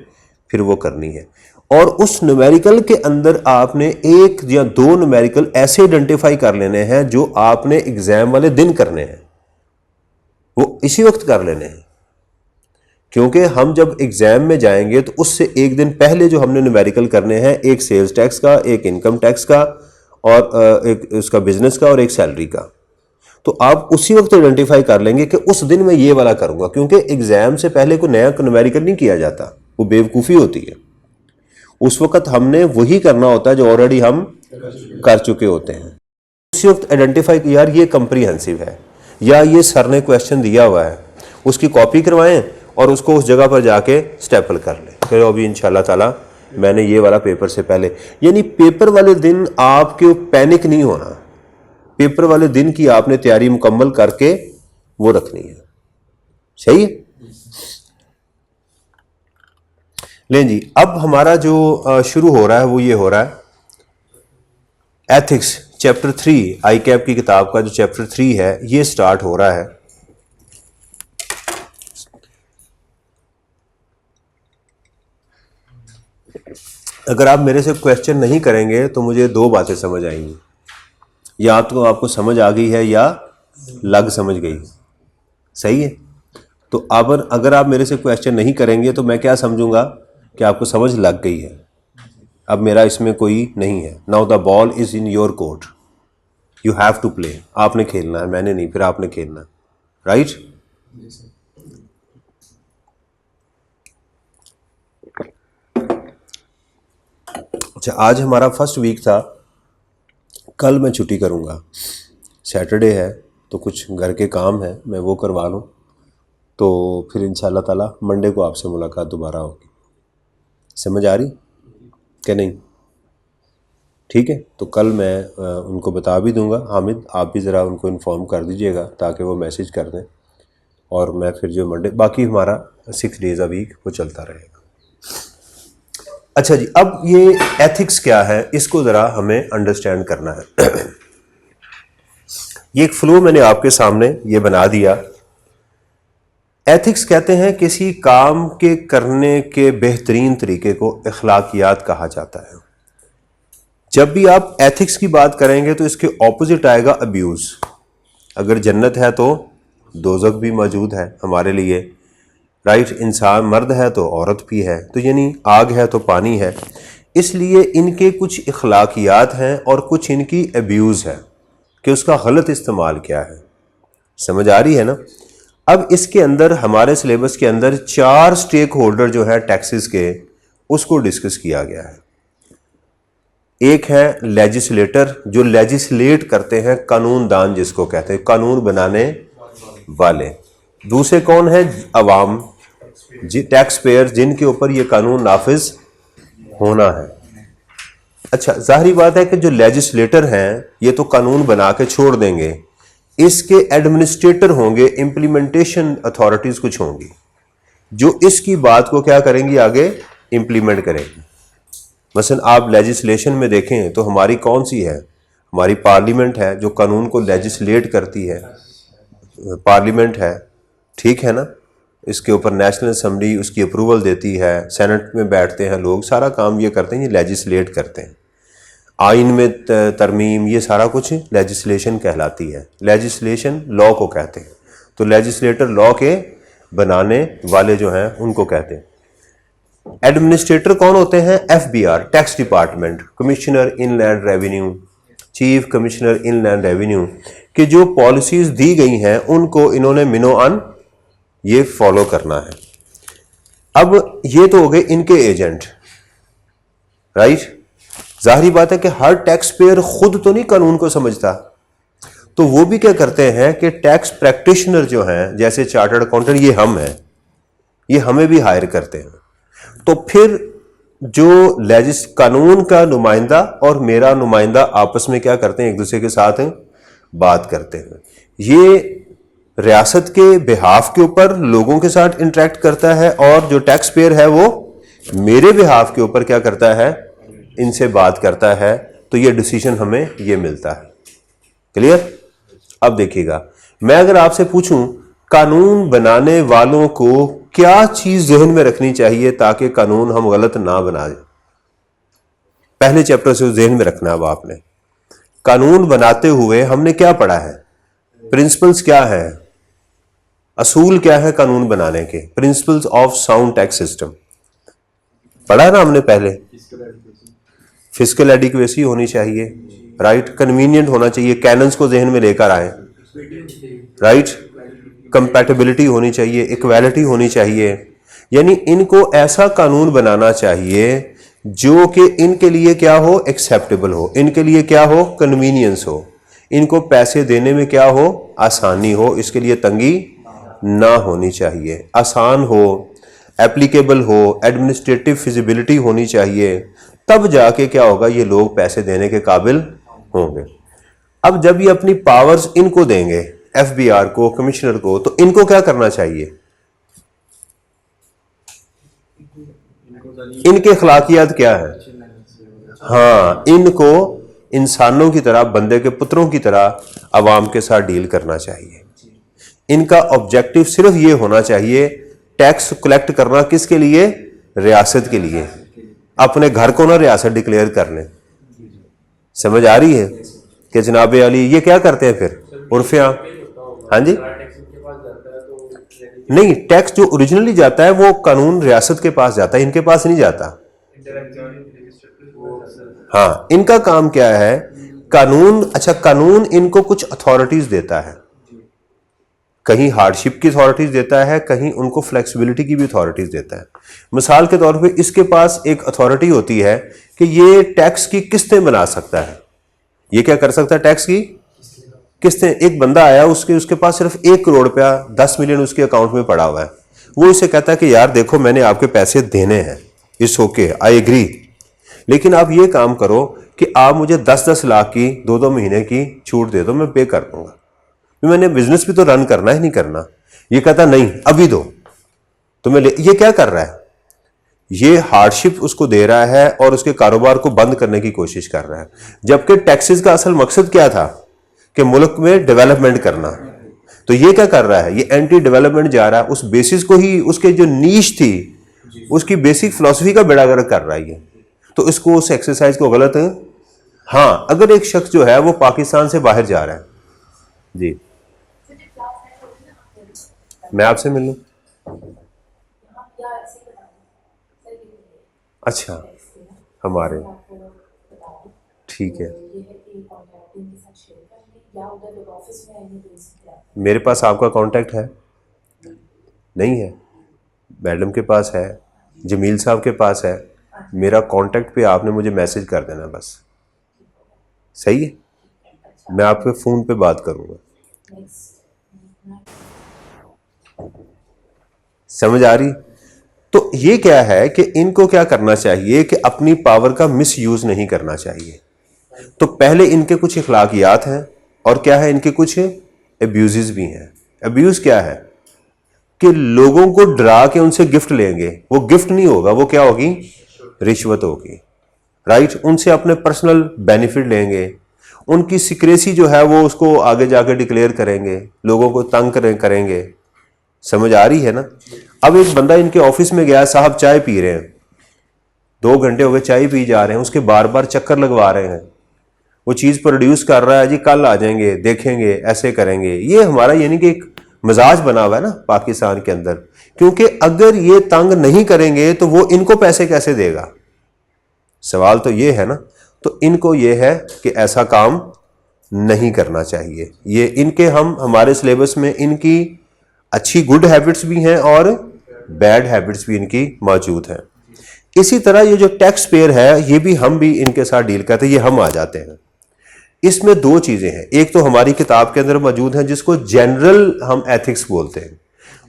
फिर वो करनी है। और उस न्यूमेरिकल के अंदर आपने 1 या 2 न्यूमेरिकल ऐसे आइडेंटिफाई कर लेने हैं जो आपने एग्जाम वाले दिन करने हैं, वो इसी वक्त कर लेने हैं। क्योंकि हम जब एग्जाम में जाएंगे तो उससे एक दिन पहले जो हमने न्यूमेरिकल करने हैं, एक सेल्स टैक्स का, एक इनकम टैक्स का और एक उसका बिजनेस का और एक सैलरी का, तो आप उसी वक्त आइडेंटिफाई कर लेंगे कि उस दिन मैं ये वाला करूंगा, क्योंकि एग्जाम से पहले कोई नया न्यूमेरिकल नहीं किया जाता, वो बेवकूफ़ी होती है। उस वक्त हमने वही करना होता है जो ऑलरेडी हम कर चुके होते हैं। उसी वक्त आइडेंटिफाई कि यार ये कंप्रीहेंसिव है या ये सर ने क्वेश्चन दिया हुआ है, उसकी कॉपी करवाएं और उसको उस जगह पर जाके स्टेपल कर लें कि अभी इंशाल्लाह ताला मैंने ये वाला पेपर से पहले, यानी पेपर वाले दिन आपके पैनिक नहीं होना, पेपर वाले दिन की आपने तैयारी मुकम्मल करके वो रखनी है। सही है? लें जी, अब हमारा जो शुरू हो रहा है वो ये हो रहा है एथिक्स चैप्टर 3, आई कैप की किताब का जो चैप्टर 3 है ये स्टार्ट हो रहा है। अगर आप मेरे से क्वेश्चन नहीं करेंगे तो मुझे दो बातें समझ आएंगी, या तो आपको समझ आ गई है या लग समझ गई। सही है? तो अब अगर आप मेरे से क्वेश्चन नहीं करेंगे तो मैं क्या समझूंगा कि आपको समझ लग गई है। अब मेरा इसमें कोई नहीं है। Now the ball is in your court, you have to play. आपने खेलना है, मैंने नहीं, फिर आपने खेलना है। राइट? अच्छा, आज हमारा फर्स्ट वीक था, कल मैं छुट्टी करूँगा, सैटरडे है तो कुछ घर के काम है, मैं वो करवा लूँ, तो फिर इंशाल्लाह ताला मंडे को आपसे मुलाकात दोबारा होगी। समझ आ रही क्या नहीं? ठीक है, तो कल मैं उनको बता भी दूंगा। हामिद, आप भी ज़रा उनको इन्फॉर्म कर दीजिएगा ताकि वो मैसेज कर दें, और मैं फिर जो मंडे, बाकी हमारा 6 डेज़ अ वीक वो चलता रहेगा। अच्छा जी, अब ये एथिक्स क्या है इसको ज़रा हमें अंडरस्टैंड करना है। ये एक फ्लो मैंने आपके सामने ये बना दिया। एथिक्स कहते हैं किसी काम के करने के बेहतरीन तरीके को अखलाकियात कहा जाता है। जब भी आप एथिक्स की बात करेंगे तो इसके ऑपोजिट आएगा अब्यूज़। अगर जन्नत है तो दोज़ख भी मौजूद है हमारे लिए। राइट? इंसान मर्द है तो औरत भी है, तो यानी आग है तो पानी है। इसलिए इनके कुछ अखलाकियात हैं और कुछ इनकी अब्यूज़ है कि उसका गलत इस्तेमाल क्या है। समझ आ रही है ना? अब इसके अंदर हमारे सिलेबस के अंदर 4 स्टेक होल्डर जो है टैक्सेस के, उसको डिस्कस किया गया है। एक है लेजिस्लेटर, जो लेजिस्लेट करते हैं, कानूनदान जिसको कहते हैं, कानून बनाने वाले। दूसरे कौन है? अवाम, टैक्स पेयर, जिनके ऊपर ये कानून नाफिज होना है। अच्छा, जाहिर बात है कि जो लेजिस्लेटर हैं ये तो कानून बना के छोड़ देंगे, इसके एडमिनिस्ट्रेटर होंगे, इंप्लीमेंटेशन अथॉरिटीज कुछ होंगी जो इसकी बात को क्या करेंगी, आगे इंप्लीमेंट करेंगी। मसलन आप लेजिस्लेशन में देखें तो हमारी कौन सी है? हमारी पार्लियामेंट है जो कानून को लेजिस्लेट करती है, पार्लियामेंट है, ठीक है ना? इसके ऊपर नेशनल असेंबली उसकी अप्रूवल देती है, सेनेट में बैठते हैं लोग, सारा काम ये करते हैं, ये लेजिस्लेट करते हैं। आइन में तरमीम, ये सारा कुछ लेजिस्लेशन कहलाती है। लेजिस्लेशन लॉ को कहते हैं, तो लेजिस्लेटर लॉ के बनाने वाले जो हैं उनको कहते हैं। एडमिनिस्ट्रेटर कौन होते हैं? FBR, tax department, commissioner inland revenue, chief commissioner inland revenue, कि जो पॉलिसीज दी गई हैं उनको इन्होंने मिनोअन ये फॉलो करना है। अब ये तो हो गए इनके एजेंट। राइट? जाहिर बात है कि हर टैक्स पेयर खुद तो नहीं कानून को समझता, तो वो भी क्या करते हैं कि टैक्स प्रैक्टिशनर जो हैं, जैसे चार्टर्ड अकाउंटेंट, ये हम हैं, ये हमें भी हायर करते हैं। तो फिर जो कानून का नुमाइंदा और मेरा नुमाइंदा आपस में क्या करते हैं, एक दूसरे के साथ बात करते हैं। ये रियासत के बिहाफ के ऊपर लोगों के साथ इंटरेक्ट करता है, और जो टैक्स पेयर है वो मेरे बिहाफ के ऊपर क्या करता है, इनसे बात करता है। तो ये डिसीजन हमें ये मिलता है। क्लियर? अब देखिएगा, मैं अगर आपसे पूछूं कानून बनाने वालों को क्या चीज जहन में रखनी चाहिए ताकि कानून हम गलत ना बना दें, पहले चैप्टर से जहन में रखना। अब आपने कानून बनाते हुए हमने क्या पढ़ा है? प्रिंसिपल्स क्या है, असूल क्या है कानून बनाने के? Principles of sound tax system पढ़ा ना हमने पहले। फिस्कल एडिक्वेसी होनी चाहिए, राइट? कन्वीनियंट होना चाहिए, कैनन्स को जहन में लेकर आए, राइट, कंपैटिबिलिटी होनी चाहिए, इक्वालिटी होनी चाहिए। यानी इनको ऐसा कानून बनाना चाहिए जो कि इनके लिए क्या हो, एक्सेप्टेबल हो, इनके लिए क्या हो, कन्वीनियंस हो, इनको पैसे देने में क्या हो, आसानी हो, इसके लिए तंगी ना होनी चाहिए, आसान हो, एप्लीकेबल हो, एडमिनिस्ट्रेटिव फिजिबिलिटी होनी चाहिए। तब जाके क्या होगा, ये लोग पैसे देने के काबिल होंगे। अब जब ये अपनी पावर्स इनको देंगे, एफबीआर को, कमिश्नर को, तो इनको क्या करना चाहिए, इनके अखलाकियात क्या है? हाँ, इनको इंसानों की तरह, बंदे के पुत्रों की तरह अवाम के साथ डील करना चाहिए। इनका ऑब्जेक्टिव सिर्फ ये होना चाहिए, टैक्स कलेक्ट करना किसके लिए, रियासत के लिए, अपने घर को ना रियासत डिक्लेयर करने। समझ आ रही है कि जनाब अली ये क्या करते हैं फिर उर्फिया? हाँ जी, नहीं, टैक्स जो ओरिजिनली जाता है वो कानून रियासत के पास जाता है, इनके पास नहीं जाता। हाँ, इनका काम क्या है, कानून, अच्छा कानून इनको कुछ अथॉरिटीज देता है, कहीं हार्डशिप की अथॉरिटीज देता है, कहीं उनको फ्लेक्सिबिलिटी की भी अथॉरिटीज देता है। मिसाल के तौर पे इसके पास एक अथॉरिटी होती है कि ये टैक्स की किस्तें बना सकता है। ये क्या कर सकता है, टैक्स की किस्तें। एक बंदा आया, उसके पास सिर्फ 1 करोड़ रुपया, 10 मिलियन उसके अकाउंट में पड़ा हुआ है। वो इसे कहता है कि यार देखो मैंने आपके पैसे देने हैं, इट्स ओके, आई एग्री, लेकिन आप ये काम करो कि आप मुझे 10-10 लाख की 2-2 महीने की छूट दे दो, मैं पे कर दूंगा, मैंने बिजनेस भी तो रन करना है, नहीं करना। ये कहता नहीं अभी दो, तो मैं ये क्या कर रहा है, ये हार्डशिप उसको दे रहा है और उसके कारोबार को बंद करने की कोशिश कर रहा है। जबकि टैक्सेस का असल मकसद क्या था कि मुल्क में डेवलपमेंट करना। तो ये क्या कर रहा है, ये एंटी डेवलपमेंट जा रहा है, उस बेसिस को ही, उसके जो नीश थी उसकी बेसिक फिलॉसफी का बेड़ा गर्क कर रहा है ये। तो इसको, उस एक्सरसाइज को गलत है। हाँ, अगर एक शख्स जो है वो पाकिस्तान से बाहर जा रहा है, जी मैं आपसे मिल लूं, अच्छा हमारे, ठीक है, मेरे पास आपका कांटेक्ट है? नहीं है, मैडम के पास है, जमील साहब के पास है, मेरा कांटेक्ट पे आपने मुझे मैसेज कर देना बस, सही है? मैं आपके फ़ोन पे बात करूंगा। समझ आ रही? तो ये क्या है कि इनको क्या करना चाहिए कि अपनी पावर का मिसयूज नहीं करना चाहिए। तो पहले इनके कुछ इखलाकियात हैं और क्या है, इनके कुछ एब्यूज़ भी हैं। एब्यूज़ क्या है कि लोगों को डरा के उनसे गिफ्ट लेंगे, वो गिफ्ट नहीं होगा, वो क्या होगी, रिश्वत होगी, राइट। उनसे अपने पर्सनल बेनिफिट लेंगे, उनकी सिक्रेसी जो है वो उसको आगे जाके डिक्लेयर करेंगे, लोगों को तंग करेंगे। समझ आ रही है ना? अब एक बंदा इनके ऑफिस में गया, साहब चाय पी रहे हैं, 2 घंटे हो गए चाय पी जा रहे हैं, उसके बार बार चक्कर लगवा रहे हैं, वो चीज़ प्रोड्यूस कर रहा है, जी कल आ जाएंगे, देखेंगे, ऐसे करेंगे। ये हमारा यानी कि एक मिजाज बना हुआ है ना पाकिस्तान के अंदर, क्योंकि अगर ये तंग नहीं करेंगे तो वो इनको पैसे कैसे देगा, सवाल तो ये है ना। तो इनको ये है कि ऐसा काम नहीं करना चाहिए। ये इनके, हमारे सिलेबस में इनकी अच्छी गुड हैबिट्स भी हैं और बैड हैबिट्स भी इनकी मौजूद हैं। इसी तरह ये जो टैक्स पेयर है, ये भी हम भी इनके साथ डील करते हैं, ये हम आ जाते हैं। इसमें 2 चीज़ें हैं, एक तो हमारी किताब के अंदर मौजूद है जिसको जनरल हम एथिक्स बोलते हैं,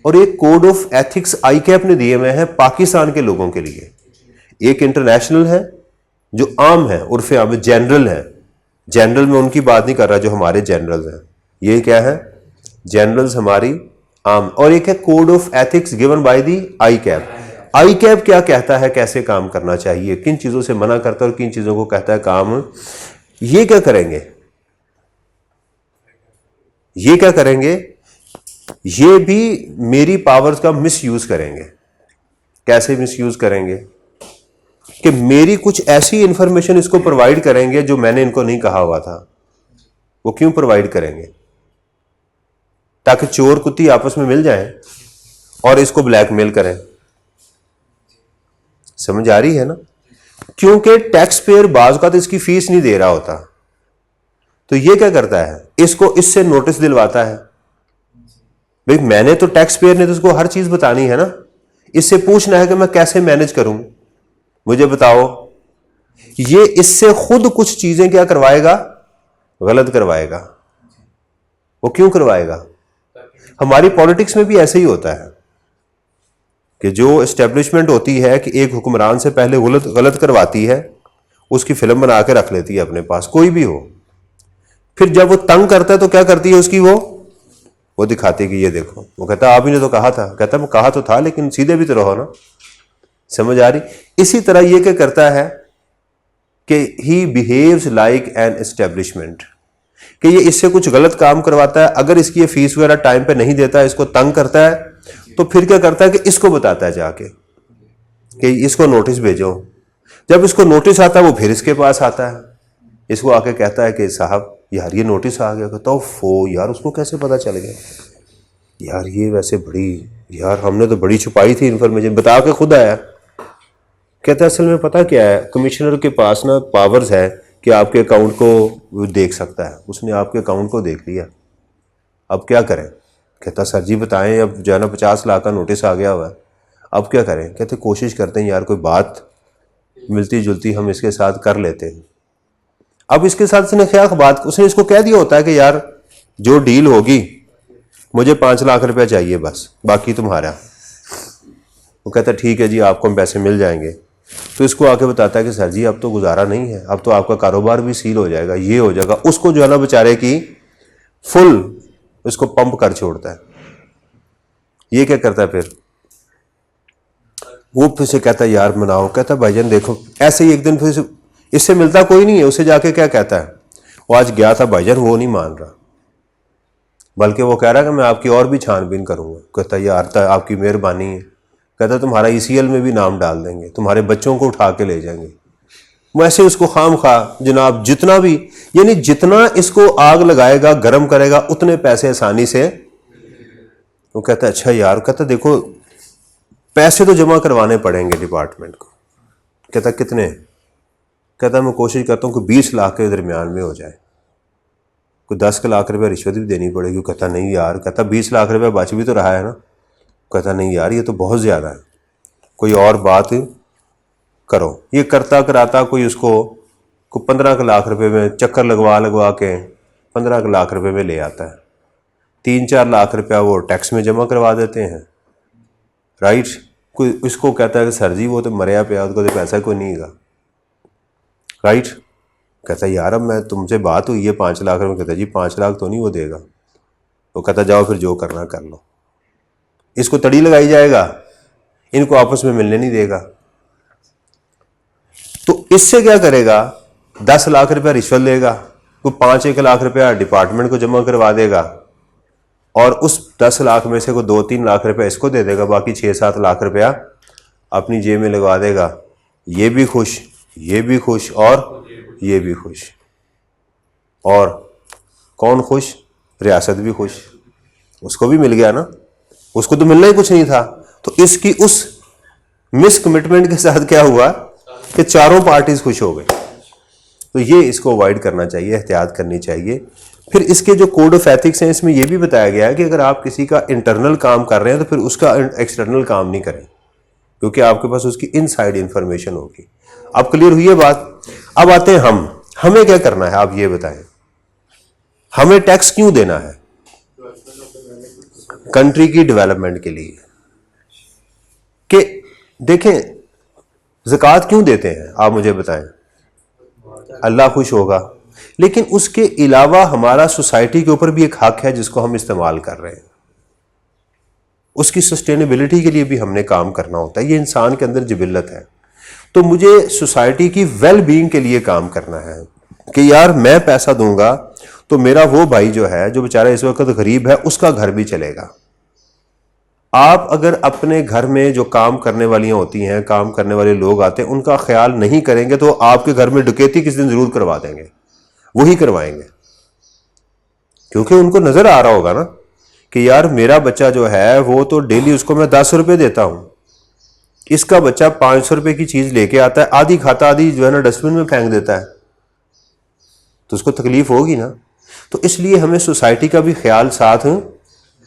और एक कोड ऑफ एथिक्स ICAP ने दिए हुए हैं पाकिस्तान के लोगों के लिए। एक इंटरनेशनल है जो आम है, उर्फ आम जनरल है, जनरल में उनकी बात नहीं कर रहा जो हमारे जनरल्स हैं, ये क्या है, जनरल्स हमारी आम, और एक है code of ethics given by the ICAP। ICAP क्या कहता है, कैसे काम करना चाहिए, किन चीज़ों से मना करता है और किन चीज़ों को कहता है काम। ये क्या करेंगे, ये क्या करेंगे, ये भी मेरी पावर्स का मिसयूज करेंगे। कैसे मिसयूज करेंगे कि मेरी कुछ ऐसी इंफॉर्मेशन इसको प्रोवाइड करेंगे जो मैंने इनको नहीं कहा हुआ था। वो क्यों प्रोवाइड करेंगे, ताकि चोर कुत्ती आपस में मिल जाएं और इसको ब्लैकमेल करें। समझ आ रही है ना? क्योंकि टैक्स पेयर बाज का तो इसकी फीस नहीं दे रहा होता, तो ये क्या करता है, इसको इससे नोटिस दिलवाता है। भाई मैंने तो टैक्स पेयर ने तो उसको हर चीज बतानी है ना, इससे पूछना है कि मैं कैसे मैनेज करूं, मुझे बताओ। ये इससे खुद कुछ चीजें क्या करवाएगा, गलत करवाएगा। वो क्यों करवाएगा? हमारी पॉलिटिक्स में भी ऐसे ही होता है कि जो एस्टेब्लिशमेंट होती है कि एक हुक्मरान से पहले गलत करवाती है, उसकी फिल्म बना के रख लेती है अपने पास, कोई भी हो। फिर जब वो तंग करता है तो क्या करती है उसकी, वो दिखाती है कि ये देखो। वो कहता आप ही ने तो कहा था। कहता मैं कहा तो था, लेकिन सीधे भी तो रहो ना। समझ आ रही? इसी तरह ये क्या करता है कि he behaves like an establishment, कि ये इससे कुछ गलत काम करवाता है। अगर इसकी ये फीस वगैरह टाइम पे नहीं देता है, इसको तंग करता है, तो फिर क्या करता है कि इसको बताता है जाके कि इसको नोटिस भेजो। जब इसको नोटिस आता है वो फिर इसके पास आता है, इसको आके कहता है कि साहब यार ये नोटिस आ गया। कहता फो यार उसको कैसे पता चल गया यार, ये वैसे बड़ी यार हमने तो बड़ी छुपाई थी इन्फॉर्मेशन, बता के खुद आया। कहता है असल में पता क्या है, कमिश्नर के पास ना पावर्स है कि आपके अकाउंट को देख सकता है। उसने आपके अकाउंट को देख लिया, अब क्या करें? कहता सर जी बताएं, अब जो है ना 50 लाख का नोटिस आ गया हुआ है, अब क्या करें? कहते कोशिश करते हैं यार कोई बात मिलती जुलती हम इसके साथ कर लेते हैं। अब इसके साथ उसने क्या बात, उसने इसको कह दिया होता है कि यार जो डील होगी मुझे 5 लाख रुपया चाहिए बस, बाकी तुम्हारा। वो कहता ठीक है जी, आपको हम पैसे मिल जाएंगे। तो इसको आके बताता है कि सर जी अब तो गुजारा नहीं है, अब तो आपका कारोबार भी सील हो जाएगा, ये हो जाएगा। उसको जो है ना बेचारे की फुल इसको पंप कर छोड़ता है। ये क्या करता है फिर वो फिर से कहता है यार मनाओ। कहता है भाईजान देखो, ऐसे ही एक दिन फिर इससे मिलता कोई नहीं है, उसे जाके क्या कहता है, वो आज गया था भाईजान, वो नहीं मान रहा, बल्कि वो कह रहा है कि मैं आपकी और भी छानबीन करूंगा। कहता है यार आपकी मेहरबानी है। कहता तुम्हारा ECL में भी नाम डाल देंगे, तुम्हारे बच्चों को उठा के ले जाएंगे। वैसे उसको खाम खा जनाब जितना भी, यानी जितना इसको आग लगाएगा गर्म करेगा उतने पैसे आसानी से। वो कहता है अच्छा यार। कहता देखो पैसे तो जमा करवाने पड़ेंगे डिपार्टमेंट को। कहता कितने? कहता मैं कोशिश करता हूँ कि 20 लाख के दरमियान में हो जाए, कोई 10 लाख रुपये रिश्वत भी देनी पड़ेगी। कहता नहीं यार। कहता 20 लाख रुपये बच भी तो रहा है ना। कहता नहीं यार ये तो बहुत ज़्यादा है, कोई और बात करो। ये करता कराता कोई उसको 15 लाख रुपए में चक्कर लगवा के 15 लाख रुपए में ले आता है। 3-4 लाख रुपया वो टैक्स में जमा करवा देते हैं, राइट। कोई इसको कहता है कि सर जी वो तो मरिया पिया, उसको तो पैसा कोई नहीं गा, राइट। कहता यार अब मैं तुमसे बात हुई है 5 लाख रुपये। कहता जी 5 लाख तो नहीं वो देगा। वो कहता जाओ फिर जो करना कर लो। इसको तड़ी लगाई जाएगा, इनको आपस में मिलने नहीं देगा। तो इससे क्या करेगा, 10 लाख रुपया रिश्वत लेगा, कोई 5-1 लाख रुपया डिपार्टमेंट को जमा करवा देगा, और उस 10 लाख में से कोई 2-3 लाख रुपया इसको दे देगा, बाकी 6-7 लाख रुपया अपनी जेब में लगवा देगा। ये भी खुश, ये भी खुश, और ये भी खुश। और कौन खुश? रियासत भी खुश, उसको भी मिल गया ना, उसको तो मिलना ही कुछ नहीं था। तो इसकी उस मिस कमिटमेंट के साथ क्या हुआ कि चारों पार्टीज खुश हो गई। तो ये इसको अवॉइड करना चाहिए, एहतियात करनी चाहिए। फिर इसके जो कोड ऑफ एथिक्स हैं इसमें यह भी बताया गया है कि अगर आप किसी का इंटरनल काम कर रहे हैं तो फिर उसका एक्सटर्नल काम नहीं करें, क्योंकि आपके पास उसकी इनसाइड इंफॉर्मेशन होगी। अब क्लियर हुई है बात? अब आते हैं हमें क्या करना है, आप ये बताएं। हमें टैक्स क्यों देना है? कंट्री की डेवलपमेंट के लिए। कि देखें ज़कात क्यों देते हैं, आप मुझे बताएं। अल्लाह खुश होगा, लेकिन उसके अलावा हमारा सोसाइटी के ऊपर भी एक हक है जिसको हम इस्तेमाल कर रहे हैं। उसकी सस्टेनेबिलिटी के लिए भी हमने काम करना होता है, ये इंसान के अंदर जिबिल्लत है। तो मुझे सोसाइटी की वेल बीइंग के लिए काम करना है कि यार मैं पैसा दूंगा तो मेरा वो भाई जो है, जो बेचारा इस वक्त गरीब है, उसका घर भी चलेगा। आप अगर अपने घर में जो काम करने वालियां होती हैं, काम करने वाले लोग आते हैं, उनका ख्याल नहीं करेंगे तो आपके घर में डकैती किस दिन जरूर करवा देंगे, वही करवाएंगे। क्योंकि उनको नजर आ रहा होगा ना कि यार मेरा बच्चा जो है वो तो डेली उसको मैं 10 रुपये देता हूं, इसका बच्चा 500 रुपये की चीज लेके आता है, आधी खाता आधी जो है ना डस्टबिन में फेंक देता है। तो उसको तकलीफ होगी ना। तो इसलिए हमें सोसाइटी का भी ख्याल साथ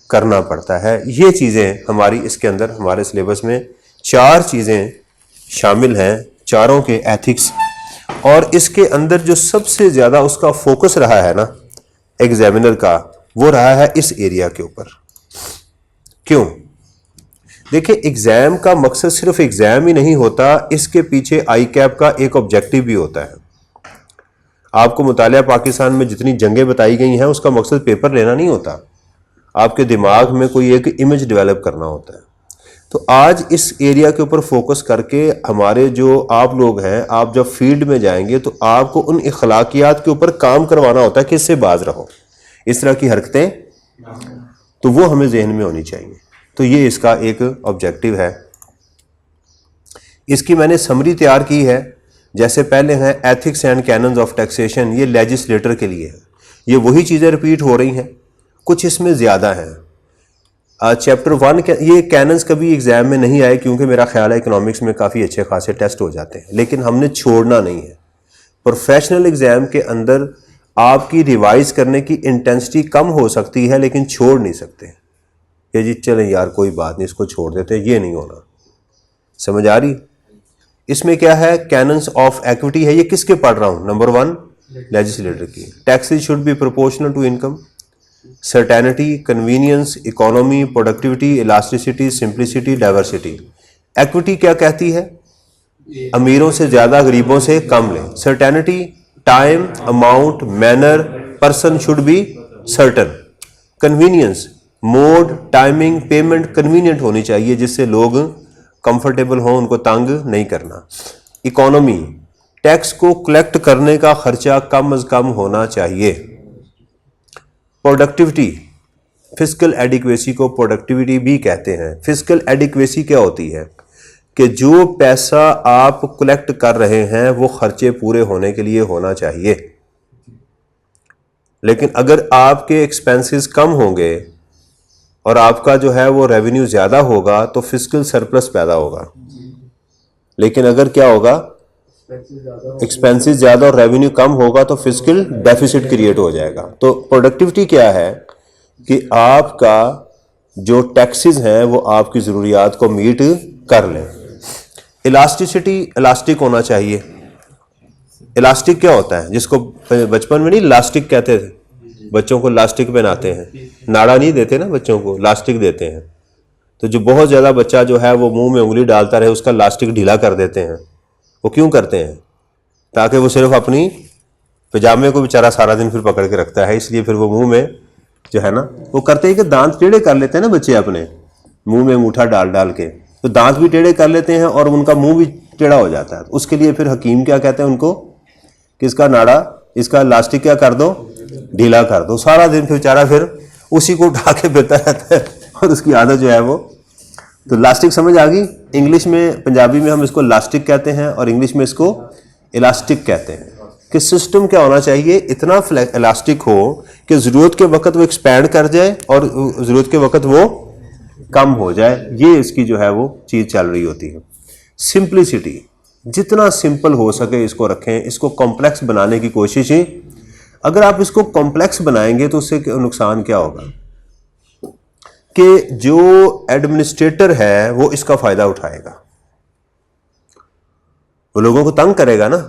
करना पड़ता है। ये चीज़ें हमारी इसके अंदर हमारे सिलेबस में 4 चीज़ें शामिल हैं, चारों के एथिक्स। और इसके अंदर जो सबसे ज़्यादा उसका फोकस रहा है ना एग्जामिनर का, वो रहा है इस एरिया के ऊपर। क्यों? देखिए, एग्जाम का मकसद सिर्फ एग्जाम ही नहीं होता, इसके पीछे आई कैप का एक ऑब्जेक्टिव भी होता है। आपको मुतालिया पाकिस्तान में जितनी जंगें बताई गई हैं उसका मकसद पेपर लेना नहीं होता, आपके दिमाग में कोई एक इमेज डेवलप करना होता है। तो आज इस एरिया के ऊपर फोकस करके हमारे जो आप लोग हैं, आप जब फील्ड में जाएंगे तो आपको उन इखलाकियात के ऊपर काम करवाना होता है कि इससे बाज रहो, इस तरह की हरकतें, तो वो हमें जहन में होनी चाहिए। तो ये इसका एक ऑब्जेक्टिव है। इसकी मैंने समरी तैयार की है। जैसे पहले हैं ethics and cannons of taxation, ये लेजिस्लेटर के लिए है। ये वही चीज़ें रिपीट हो रही हैं, कुछ इसमें ज़्यादा हैं। चैप्टर 1 के ये कैनन्स कभी एग्जाम में नहीं आए, क्योंकि मेरा ख्याल है इकोनॉमिक्स में काफ़ी अच्छे खासे टेस्ट हो जाते हैं, लेकिन हमने छोड़ना नहीं है। प्रोफेशनल एग्जाम के अंदर आपकी रिवाइज करने की इंटेंसिटी कम हो सकती है, लेकिन छोड़ नहीं सकते ये जी चलें यार कोई बात नहीं इसको छोड़ देते, ये नहीं होना। समझ आ रही? इसमें क्या है, कैनन्स ऑफ इक्विटी है, ये किसके पढ़ रहा हूं? नंबर 1 लेजिस्लेटर की। Taxes should be proportional to income, certainty, convenience, economy, productivity, elasticity, simplicity, diversity. Equity क्या कहती है? अमीरों से ज्यादा गरीबों से कम लें। Certainty, time, amount, manner, person should be certain. Convenience, mode, timing, payment convenient होनी चाहिए जिससे लोग कंफर्टेबल हों, उनको तंग नहीं करना। इकोनॉमी, टैक्स को कलेक्ट करने का खर्चा कम अज कम होना चाहिए। प्रोडक्टिविटी, फिस्कल एडिक्वेसी को प्रोडक्टिविटी भी कहते हैं। फिस्कल एडिक्वेसी क्या होती है कि जो पैसा आप कलेक्ट कर रहे हैं वो खर्चे पूरे होने के लिए होना चाहिए, लेकिन अगर आपके एक्सपेंसेस कम होंगे और आपका जो है वो रेवेन्यू ज़्यादा होगा तो फिस्कल सरप्लस पैदा होगा। लेकिन अगर क्या होगा, एक्सपेंसेस ज़्यादा और रेवेन्यू कम होगा तो फिस्कल डेफिसिट क्रिएट हो जाएगा। तो प्रोडक्टिविटी क्या है कि आपका जो टैक्सेस हैं वो आपकी ज़रूरियात को मीट कर लें। इलास्टिसिटी, इलास्टिक होना चाहिए। इलास्टिक क्या होता है? जिसको बचपन में नहीं लास्टिक कहते थे, बच्चों को लास्टिक पहनाते हैं, नाड़ा नहीं देते ना बच्चों को, लास्टिक देते हैं। तो जो बहुत ज़्यादा बच्चा जो है वो मुंह में उंगली डालता रहे, उसका लास्टिक ढीला कर देते हैं। वो क्यों करते हैं? ताकि वो सिर्फ अपनी पजामे को बेचारा सारा दिन फिर पकड़ के रखता है, इसलिए फिर वो मुंह में जो है ना वो करते हैं कि दांत टेढ़े कर लेते हैं ना बच्चे अपने मुंह में अंगूठा डाल डाल के, तो दांत भी टेढ़े कर लेते हैं और उनका मुंह भी टेढ़ा हो जाता है। उसके लिए फिर हकीम क्या कहते हैं उनको कि इसका नाड़ा, इसका लास्टिक क्या कर दो, ढीला कर दो। सारा दिन फिर बेचारा फिर उसी को उठा के फिरता रहता है और उसकी आदत जो है वो, तो लास्टिक समझ आ गई? इंग्लिश में, पंजाबी में हम इसको लास्टिक कहते हैं और इंग्लिश में इसको इलास्टिक कहते हैं। कि सिस्टम क्या होना चाहिए, इतना इलास्टिक हो कि ज़रूरत के वक्त वो एक्सपैंड कर जाए और ज़रूरत के वक्त वो कम हो जाए। ये इसकी जो है वो चीज़ चल रही होती है। सिंप्लिसिटी, जितना सिंपल हो सके इसको रखें, इसको कॉम्प्लेक्स बनाने की कोशिश ही। अगर आप इसको कॉम्प्लेक्स बनाएंगे तो उससे नुकसान क्या होगा कि जो एडमिनिस्ट्रेटर है वो इसका फायदा उठाएगा, वो लोगों को तंग करेगा ना।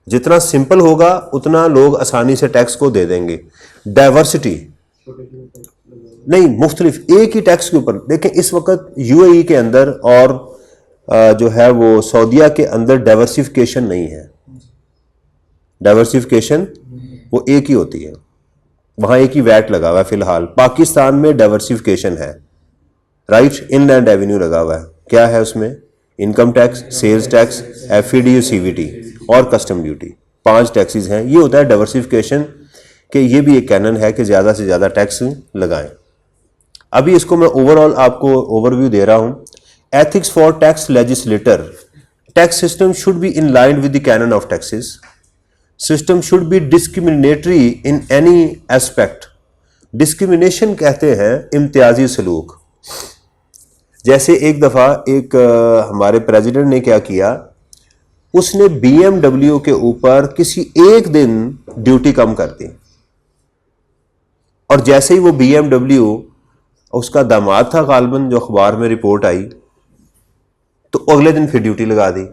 जितना सिंपल होगा उतना लोग आसानी से टैक्स को दे देंगे। डाइवर्सिटी नहीं, मुख्तलिफ एक ही टैक्स के ऊपर। देखें इस वक्त यूएई के अंदर और जो है वो सऊदीया के अंदर डाइवर्सिफिकेशन नहीं है। डाइवर्सिफिकेशन वो एक ही होती है, वहाँ एक ही वैट लगा हुआ है। फिलहाल पाकिस्तान में डाइवर्सिफिकेशन है, राइट। इनलैंड रेवेन्यू लगा हुआ है, क्या है उसमें? Income tax, sales tax, FED और सीवीटी और कस्टम ड्यूटी, 5 टैक्सेस हैं। ये होता है डाइवर्सिफिकेशन कि ये भी एक कैनन है कि ज़्यादा से ज़्यादा टैक्स लगाएं। अभी इसको मैं ओवरऑल आपको ओवरव्यू दे रहा हूँ। Ethics for tax legislator, tax system should be in line with the canon of taxes. System should be discriminatory in any aspect. Discrimination कहते हैं इम्तियाजी सलूक। जैसे एक दफ़ा एक हमारे प्रेसिडेंट ने क्या किया उसने BMW के ऊपर किसी एक दिन ड्यूटी कम कर दी, और जैसे ही वो BMW, उसका दामाद था गालबन, जो अखबार में रिपोर्ट आई, तो अगले दिन फिर ड्यूटी लगा दी।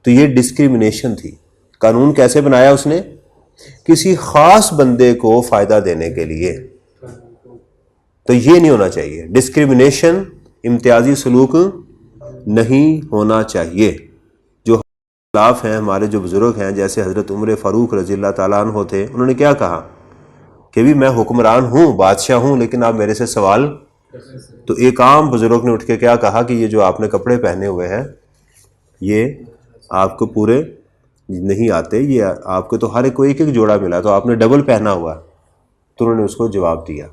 तो ये डिस्क्रिमिनेशन थी। कानून कैसे बनाया उसने? किसी खास बंदे को फायदा देने के लिए। तो ये नहीं होना चाहिए। डिस्क्रिमिनेशन, इम्तियाजी सलूक नहीं होना चाहिए। जो खिलाफ हैं, हमारे जो बुजुर्ग हैं, जैसे हजरत उमर फारूक रज़ी अल्लाह ताला अन्हु थे, उन्होंने क्या कहा कि भी मैं हुक्मरान हूं, बादशाह हूं, लेकिन आप मेरे से सवाल। तो एक आम बुजुर्ग ने उठ के क्या कहा कि ये जो आपने कपड़े पहने हुए हैं ये आपको पूरे नहीं आते, ये आपको तो हर एक को एक एक जोड़ा मिला, तो आपने डबल पहना हुआ। तो उन्होंने उसको जवाब दिया।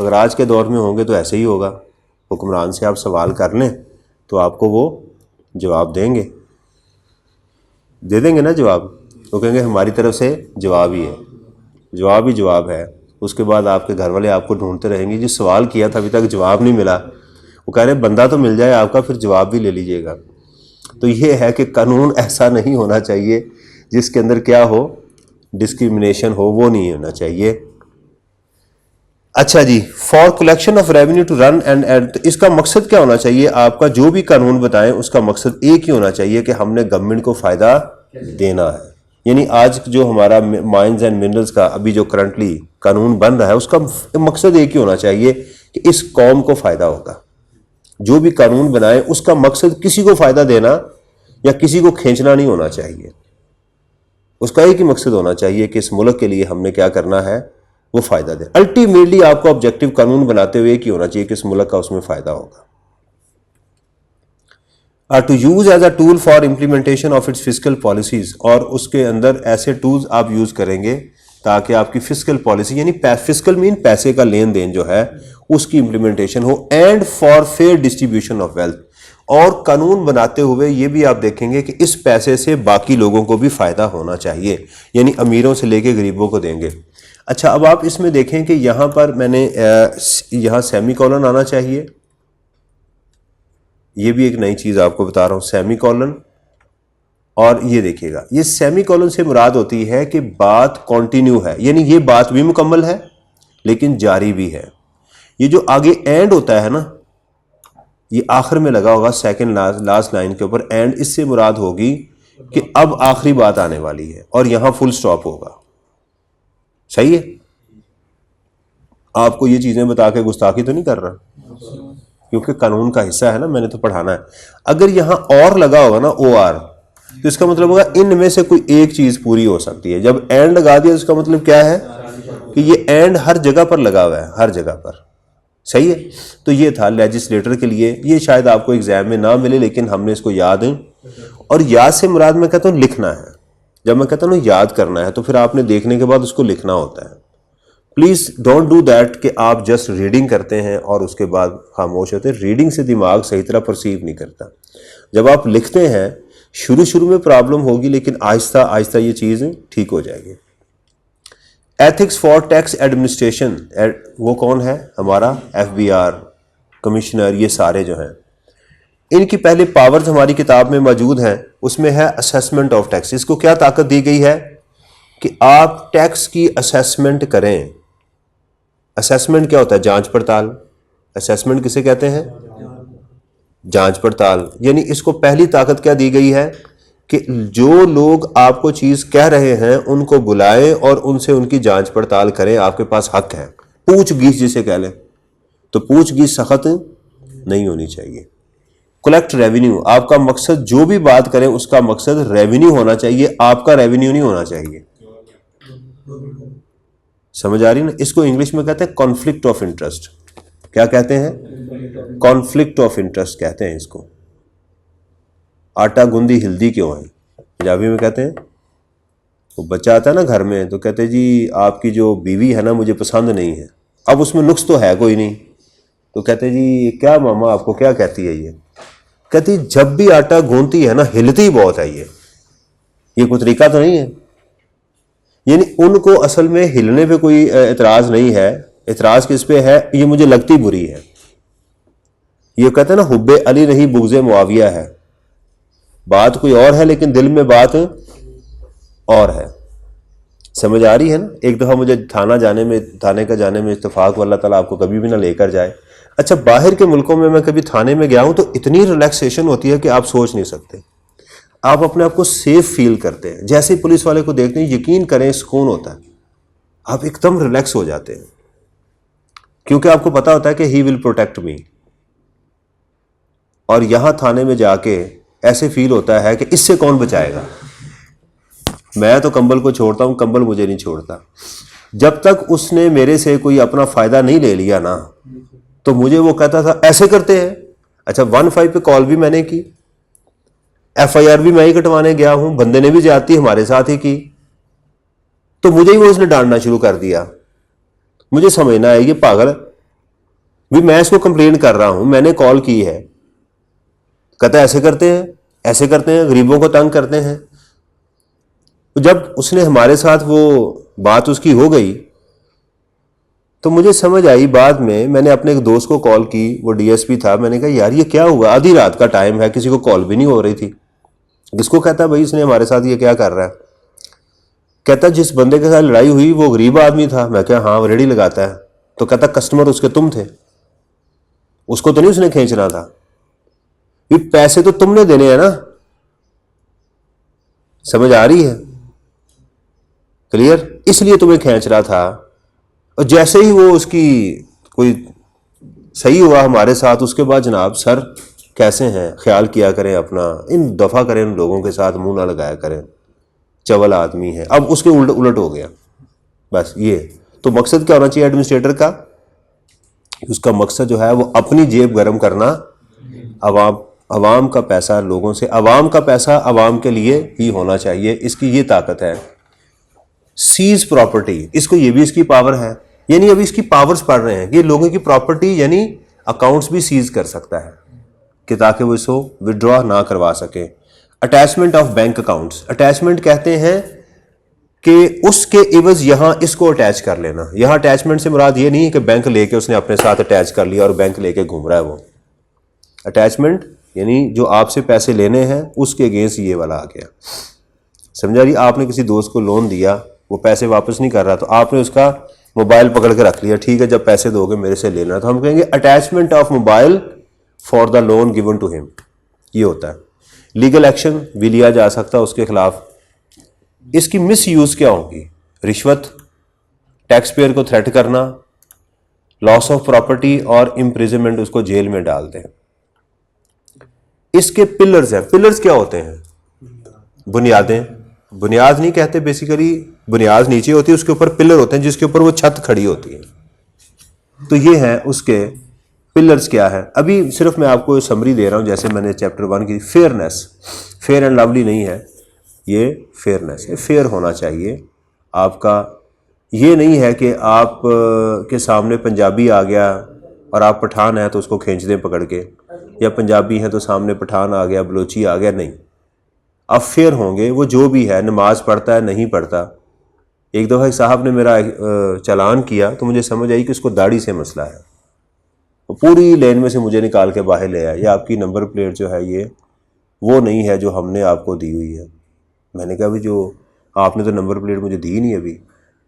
अगर आज के दौर में होंगे तो ऐसे ही होगा। हुक्मरान से आप सवाल कर लें तो आपको वो जवाब देंगे, दे देंगे ना जवाब। वो कहेंगे हमारी तरफ से जवाब ही है, जवाब ही जवाब है। उसके बाद आपके घर वाले आपको ढूंढते रहेंगे, जी सवाल किया था अभी तक जवाब नहीं मिला। वो कह रहे बंदा तो मिल जाए आपका, फिर जवाब भी ले लीजिएगा। तो ये है कि कानून ऐसा नहीं होना चाहिए जिसके अंदर क्या हो, डिस्क्रिमिनेशन हो, वो नहीं होना चाहिए। अच्छा जी, for collection of revenue to run and, तो इसका मकसद क्या होना चाहिए? आपका जो भी कानून बताएं उसका मकसद एक ही होना चाहिए कि हमने गवर्नमेंट को फायदा देना है। यानी आज जो हमारा माइंस एंड मिनरल्स का अभी जो करंटली कानून बन रहा है, उसका मकसद एक ही होना चाहिए कि इस कौम को फायदा होगा। जो भी कानून बनाए उसका मकसद किसी को फायदा देना या किसी को खींचना नहीं होना चाहिए। उसका एक ही मकसद होना चाहिए कि इस मुल्क के लिए हमने क्या करना है, वो फायदा दे। अल्टीमेटली आपको ऑब्जेक्टिव कानून बनाते हुए एक ही होना चाहिए कि इस मुल्क का उसमें फायदा होगा। To use as a tool for implementation of its physical policies, और उसके अंदर ऐसे टूल्स आप यूज करेंगे ताकि आपकी फिजिकल पॉलिसी, यानी फिजिकल मीन पैसे का लेन देन जो है उसकी इंप्लीमेंटेशन हो, and for fair distribution of wealth. और कानून बनाते हुए ये भी आप देखेंगे कि इस पैसे से बाकी लोगों को भी फायदा होना चाहिए, यानी अमीरों से लेके गरीबों को देंगे। अच्छा, अब आप इसमें देखें कि यहां पर मैंने यहां सेमी कॉलन आना चाहिए। ये भी एक नई चीज आपको बता रहा हूं, सेमी कॉलन। और ये देखिएगा, ये सेमी कॉलन से मुराद होती है कि बात कंटिन्यू है, यानी ये बात भी मुकम्मल है लेकिन जारी भी है। ये जो आगे एंड होता है ना, ये आखिर में लगा होगा सेकंड लास्ट लाइन के ऊपर एंड, इससे मुराद होगी कि अब आखिरी बात आने वाली है और यहां फुल स्टॉप होगा। सही है? आपको ये चीजें बता के गुस्ताखी तो नहीं कर रहा, क्योंकि कानून का हिस्सा है ना, मैंने तो पढ़ाना है। अगर यहां और लगा होगा ना OR, तो इसका मतलब होगा इनमें से कोई एक चीज पूरी हो सकती है। जब एंड लगा दिया तो इसका मतलब क्या है कि ये एंड हर जगह पर लगा हुआ है, हर जगह पर। सही है? तो ये था लेजिस्लेटर के लिए। ये शायद आपको एग्जाम में ना मिले, लेकिन हमने इसको याद, और याद से मुराद मैं कहता हूं लिखना है। जब मैं कहता हूं याद करना है तो फिर आपने देखने के बाद उसको लिखना होता है। प्लीज डोंट डू दैट कि आप जस्ट रीडिंग करते हैं और उसके बाद खामोश होते हैं। रीडिंग से दिमाग सही तरह परसीव नहीं करता। जब आप लिखते हैं, शुरू में प्रॉब्लम होगी, लेकिन आहिस्ता आहिस्ता ये चीज ठीक हो जाएगी। एथिक्स फॉर टैक्स एडमिनिस्ट्रेशन, वो कौन है? हमारा FBR कमिश्नर। ये सारे जो हैं, इनकी पहले पावर्स हमारी किताब में मौजूद हैं। उसमें है असेसमेंट ऑफ टैक्स। इसको क्या ताकत दी गई है कि आप टैक्स की असेसमेंट करें। असेसमेंट क्या होता है? जांच पड़ताल। असेसमेंट किसे कहते हैं? जांच पड़ताल। यानी इसको पहली ताकत क्या दी गई है कि जो लोग आपको चीज कह रहे हैं उनको बुलाएं और उनसे उनकी जांच पड़ताल करें। आपके पास हक है। पूछगीछ जिसे कह लें, तो पूछगीछ सख्त नहीं होनी चाहिए। कलेक्ट रेवेन्यू, आपका मकसद जो भी बात करें उसका मकसद रेवेन्यू होना चाहिए, आपका रेवेन्यू नहीं होना चाहिए। समझ आ रही ना? इसको इंग्लिश में कहते हैं कॉन्फ्लिक्ट ऑफ इंटरेस्ट। क्या कहते हैं? कॉन्फ्लिक्ट ऑफ इंटरेस्ट कहते हैं इसको। आटा गूंदी हिल्दी क्यों है, पंजाबी में कहते हैं। वो बच्चा आता है ना घर में, तो कहते जी आपकी जो बीवी है ना मुझे पसंद नहीं है। अब उसमें नुक्स तो है कोई नहीं, तो कहते जी क्या मामा आपको क्या कहती है? ये कहती जब भी आटा गूंथती है ना हिलती बहुत है। ये कोई तरीका तो नहीं है। यानी उनको असल में हिलने पे कोई एतराज नहीं है। एतराज किस पे है? ये मुझे लगती बुरी है। ये कहते हैं ना हुब्बे अली नहीं बुग़्ज़े मुआविया है। बात कोई और है लेकिन दिल में बात और है। समझ आ रही है ना। एक दफ़ा मुझे थाने का जाने में इत्तेफाक, अल्लाह ताला आपको कभी भी ना लेकर जाए। अच्छा, बाहर के मुल्कों में मैं कभी थाने में गया हूं तो इतनी रिलैक्सेशन होती है कि आप सोच नहीं सकते। आप अपने आप को सेफ फील करते हैं। जैसे ही पुलिस वाले को देखते हैं, यकीन करें सुकून होता है, आप एकदम रिलैक्स हो जाते हैं, क्योंकि आपको पता होता है कि ही विल प्रोटेक्ट मी। और यहां थाने में जाके ऐसे फील होता है कि इससे कौन बचाएगा। मैं तो कंबल को छोड़ता हूं, कंबल मुझे नहीं छोड़ता। जब तक उसने मेरे से कोई अपना फायदा नहीं ले लिया ना, तो मुझे वो कहता था ऐसे करते हैं। अच्छा, 15 पे कॉल भी मैंने की, FIR भी मैं ही कटवाने गया हूं, बंदे ने भी ज्यादती हमारे साथ ही की, तो मुझे ही वो उसने डांटना शुरू कर दिया। मुझे समझना है ये पागल भी, मैं इसको कंप्लेन कर रहा हूं, मैंने कॉल की है, कहता ऐसे करते हैं, ऐसे करते हैं, गरीबों को तंग करते हैं। जब उसने हमारे साथ वो बात उसकी हो गई तो मुझे समझ आई। बाद में मैंने अपने एक दोस्त को कॉल की, वो DSP था। मैंने कहा यार ये क्या हुआ, आधी रात का टाइम है, किसी को कॉल भी नहीं हो रही थी। किसको कहता भाई इसने हमारे साथ ये क्या कर रहा है। कहता जिस बंदे के साथ लड़ाई हुई वो गरीब आदमी था। मैं क्या, हाँ वो रेडी लगाता है। तो कहता कस्टमर उसके तुम थे, उसको तो नहीं उसने खींचना था, ये पैसे तो तुमने देने हैं ना। समझ आ रही है, क्लियर, इसलिए तुम्हें खींच रहा था। और जैसे ही वो उसकी कोई सही हुआ हमारे साथ, उसके बाद जनाब सर कैसे हैं, ख्याल किया करें अपना, इन दफ़ा करें, इन लोगों के साथ मुंह ना लगाया करें, चवल आदमी है। अब उसके उलट हो गया। बस ये तो मकसद क्या होना चाहिए एडमिनिस्ट्रेटर का, उसका मकसद जो है वो अपनी जेब गर्म करना, अवाम का पैसा लोगों से, अवाम का पैसा अवाम के लिए ही होना चाहिए। इसकी ये ताकत है। सीज प्रॉपर्टी, इसको ये भी इसकी पावर है, यानी अभी इसकी पावर्स पढ़ रहे हैं कि लोगों की प्रॉपर्टी यानी अकाउंट्स भी सीज कर सकता है कि ताकि वो इसको विड्रॉ ना करवा सके। Attachment of bank accounts, attachment कहते हैं कि उसके इवज यहां इसको अटैच कर लेना। यहां अटैचमेंट से मुराद ये नहीं है कि बैंक लेके उसने अपने साथ अटैच कर लिया और बैंक लेके घूम रहा है वो। अटैचमेंट यानी जो आपसे पैसे लेने हैं उसके अगेंस्ट ये वाला आ गया। समझा रही, आपने किसी दोस्त को लोन दिया, वो पैसे वापस नहीं कर रहा, तो आपने उसका मोबाइल पकड़ के रख लिया, ठीक है जब पैसे दोगे मेरे से लेना। तो हम कहेंगे attachment of mobile for the loan given to him, ये होता है। लीगल एक्शन भी लिया जा सकता है उसके खिलाफ। इसकी मिस यूज क्या होगी, रिश्वत, टैक्स पेयर को थ्रेट करना, लॉस ऑफ प्रॉपर्टी और इम्प्रिजनमेंट, उसको जेल में डालते हैं। इसके पिलर्स हैं। पिलर्स क्या होते हैं, बुनियादें। बुनियाद नहीं कहते, बेसिकली बुनियाद नीचे होती है, उसके ऊपर पिलर होते हैं जिसके ऊपर वो छत खड़ी होती है। तो ये है उसके पिलर्स क्या है। अभी सिर्फ मैं आपको समरी दे रहा हूं, जैसे मैंने चैप्टर 1 की फेयरनेस, फेयर एंड लवली नहीं है ये, फेयरनेस है, फेयर होना चाहिए आपका। ये नहीं है कि आप के सामने पंजाबी आ गया और आप पठान हैं तो उसको खींच दें पकड़ के, या पंजाबी हैं तो सामने पठान आ गया, बलोची आ गया, नहीं। आप फेयर होंगे, वो जो भी है, नमाज पढ़ता है नहीं पढ़ता। एक दफ़ा एक साहब ने मेरा चालान किया तो मुझे समझ आई कि उसको दाढ़ी से मसला है। वो पूरी लेन में से मुझे निकाल के बाहर ले आया, ये आपकी नंबर प्लेट जो है ये वो नहीं है जो हमने आपको दी हुई है। मैंने कहा अभी जो आपने तो नंबर प्लेट मुझे दी नहीं,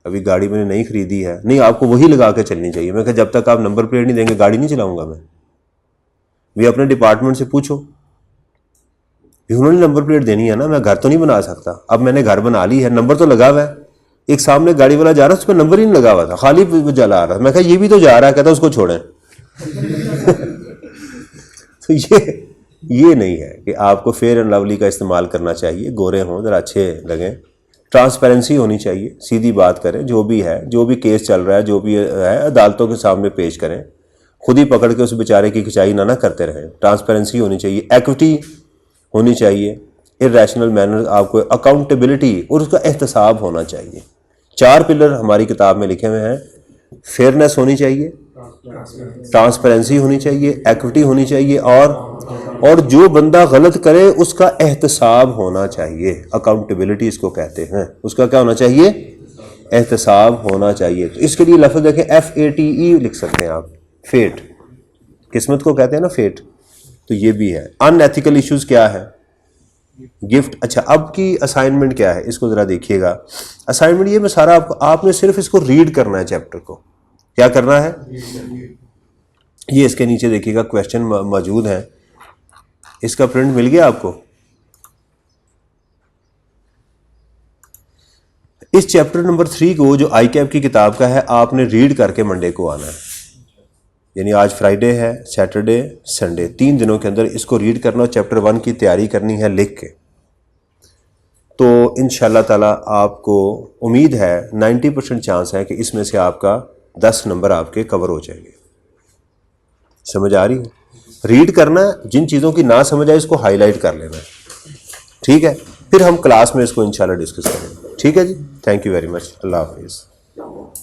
अभी गाड़ी मैंने नहीं खरीदी है। नहीं, आपको वही लगा के चलनी चाहिए। मैं कहा जब तक आप नंबर प्लेट नहीं देंगे गाड़ी नहीं चलाऊंगा मैं। भी अपने डिपार्टमेंट से पूछो, उन्होंने नंबर प्लेट देनी है ना, मैं घर तो नहीं बना सकता। अब मैंने घर बना ली है, नंबर तो लगा हुआ है, एक सामने गाड़ी वाला जा रहा है उस पर नंबर ही नहीं लगा हुआ था, खाली जला रहा था। मैं कहा ये भी तो जा रहा है, कहता उसको छोड़ें। तो ये नहीं है कि आपको फेयर एंड लवली का इस्तेमाल करना चाहिए, गोरे हों जरा अच्छे लगें, ट्रांसपेरेंसी होनी चाहिए, सीधी बात करें, जो भी है, जो भी केस चल रहा है, जो भी है अदालतों के सामने पेश करें, खुद ही पकड़ के उस बेचारे की खिंचाई ना करते रहें। ट्रांसपेरेंसी होनी चाहिए, एक्विटी होनी चाहिए, इरैशनल मैनर, आपको अकाउंटेबिलिटी और उसका एहतसाब होना चाहिए। 4 पिलर हमारी किताब में लिखे हुए हैं। फेयरनेस होनी चाहिए, ट्रांसपेरेंसी होनी चाहिए, एक्विटी होनी चाहिए, और जो बंदा गलत करे उसका एहतसाब होना चाहिए। अकाउंटेबिलिटी इसको कहते हैं, उसका क्या होना चाहिए, एहतसाब होना चाहिए। तो इसके लिए लफ्ज़ देखें, FATE लिख सकते हैं आप, फेट, किस्मत को कहते हैं ना फेट। तो ये भी है। अनएथिकल इश्यूज क्या है, गिफ्ट। अच्छा, अब की असाइनमेंट क्या है, इसको ज़रा देखिएगा। असाइनमेंट ये मैं सारा आपने सिर्फ इसको रीड करना है, चैप्टर को क्या करना है, ये इसके नीचे देखिएगा क्वेश्चन मौजूद हैं, इसका प्रिंट मिल गया आपको। इस चैप्टर नंबर 3 को जो आई कैप की किताब का है, आपने रीड करके मंडे को आना है, यानी आज फ्राइडे है, सैटरडे, संडे, 3 दिनों के अंदर इसको रीड करना और चैप्टर 1 की तैयारी करनी है लिख के। तो इंशाल्लाह ताला आपको उम्मीद है 90% चांस है कि इसमें से आपका 10 नंबर आपके कवर हो जाएंगे। समझ आ रही है? रीड करना, जिन चीज़ों की ना समझ आए इसको हाईलाइट कर लेना, ठीक है? फिर हम क्लास में इसको इंशाल्लाह डिस्कस करेंगे, ठीक है जी। थैंक यू वेरी मच, अल्लाह हाफिज़।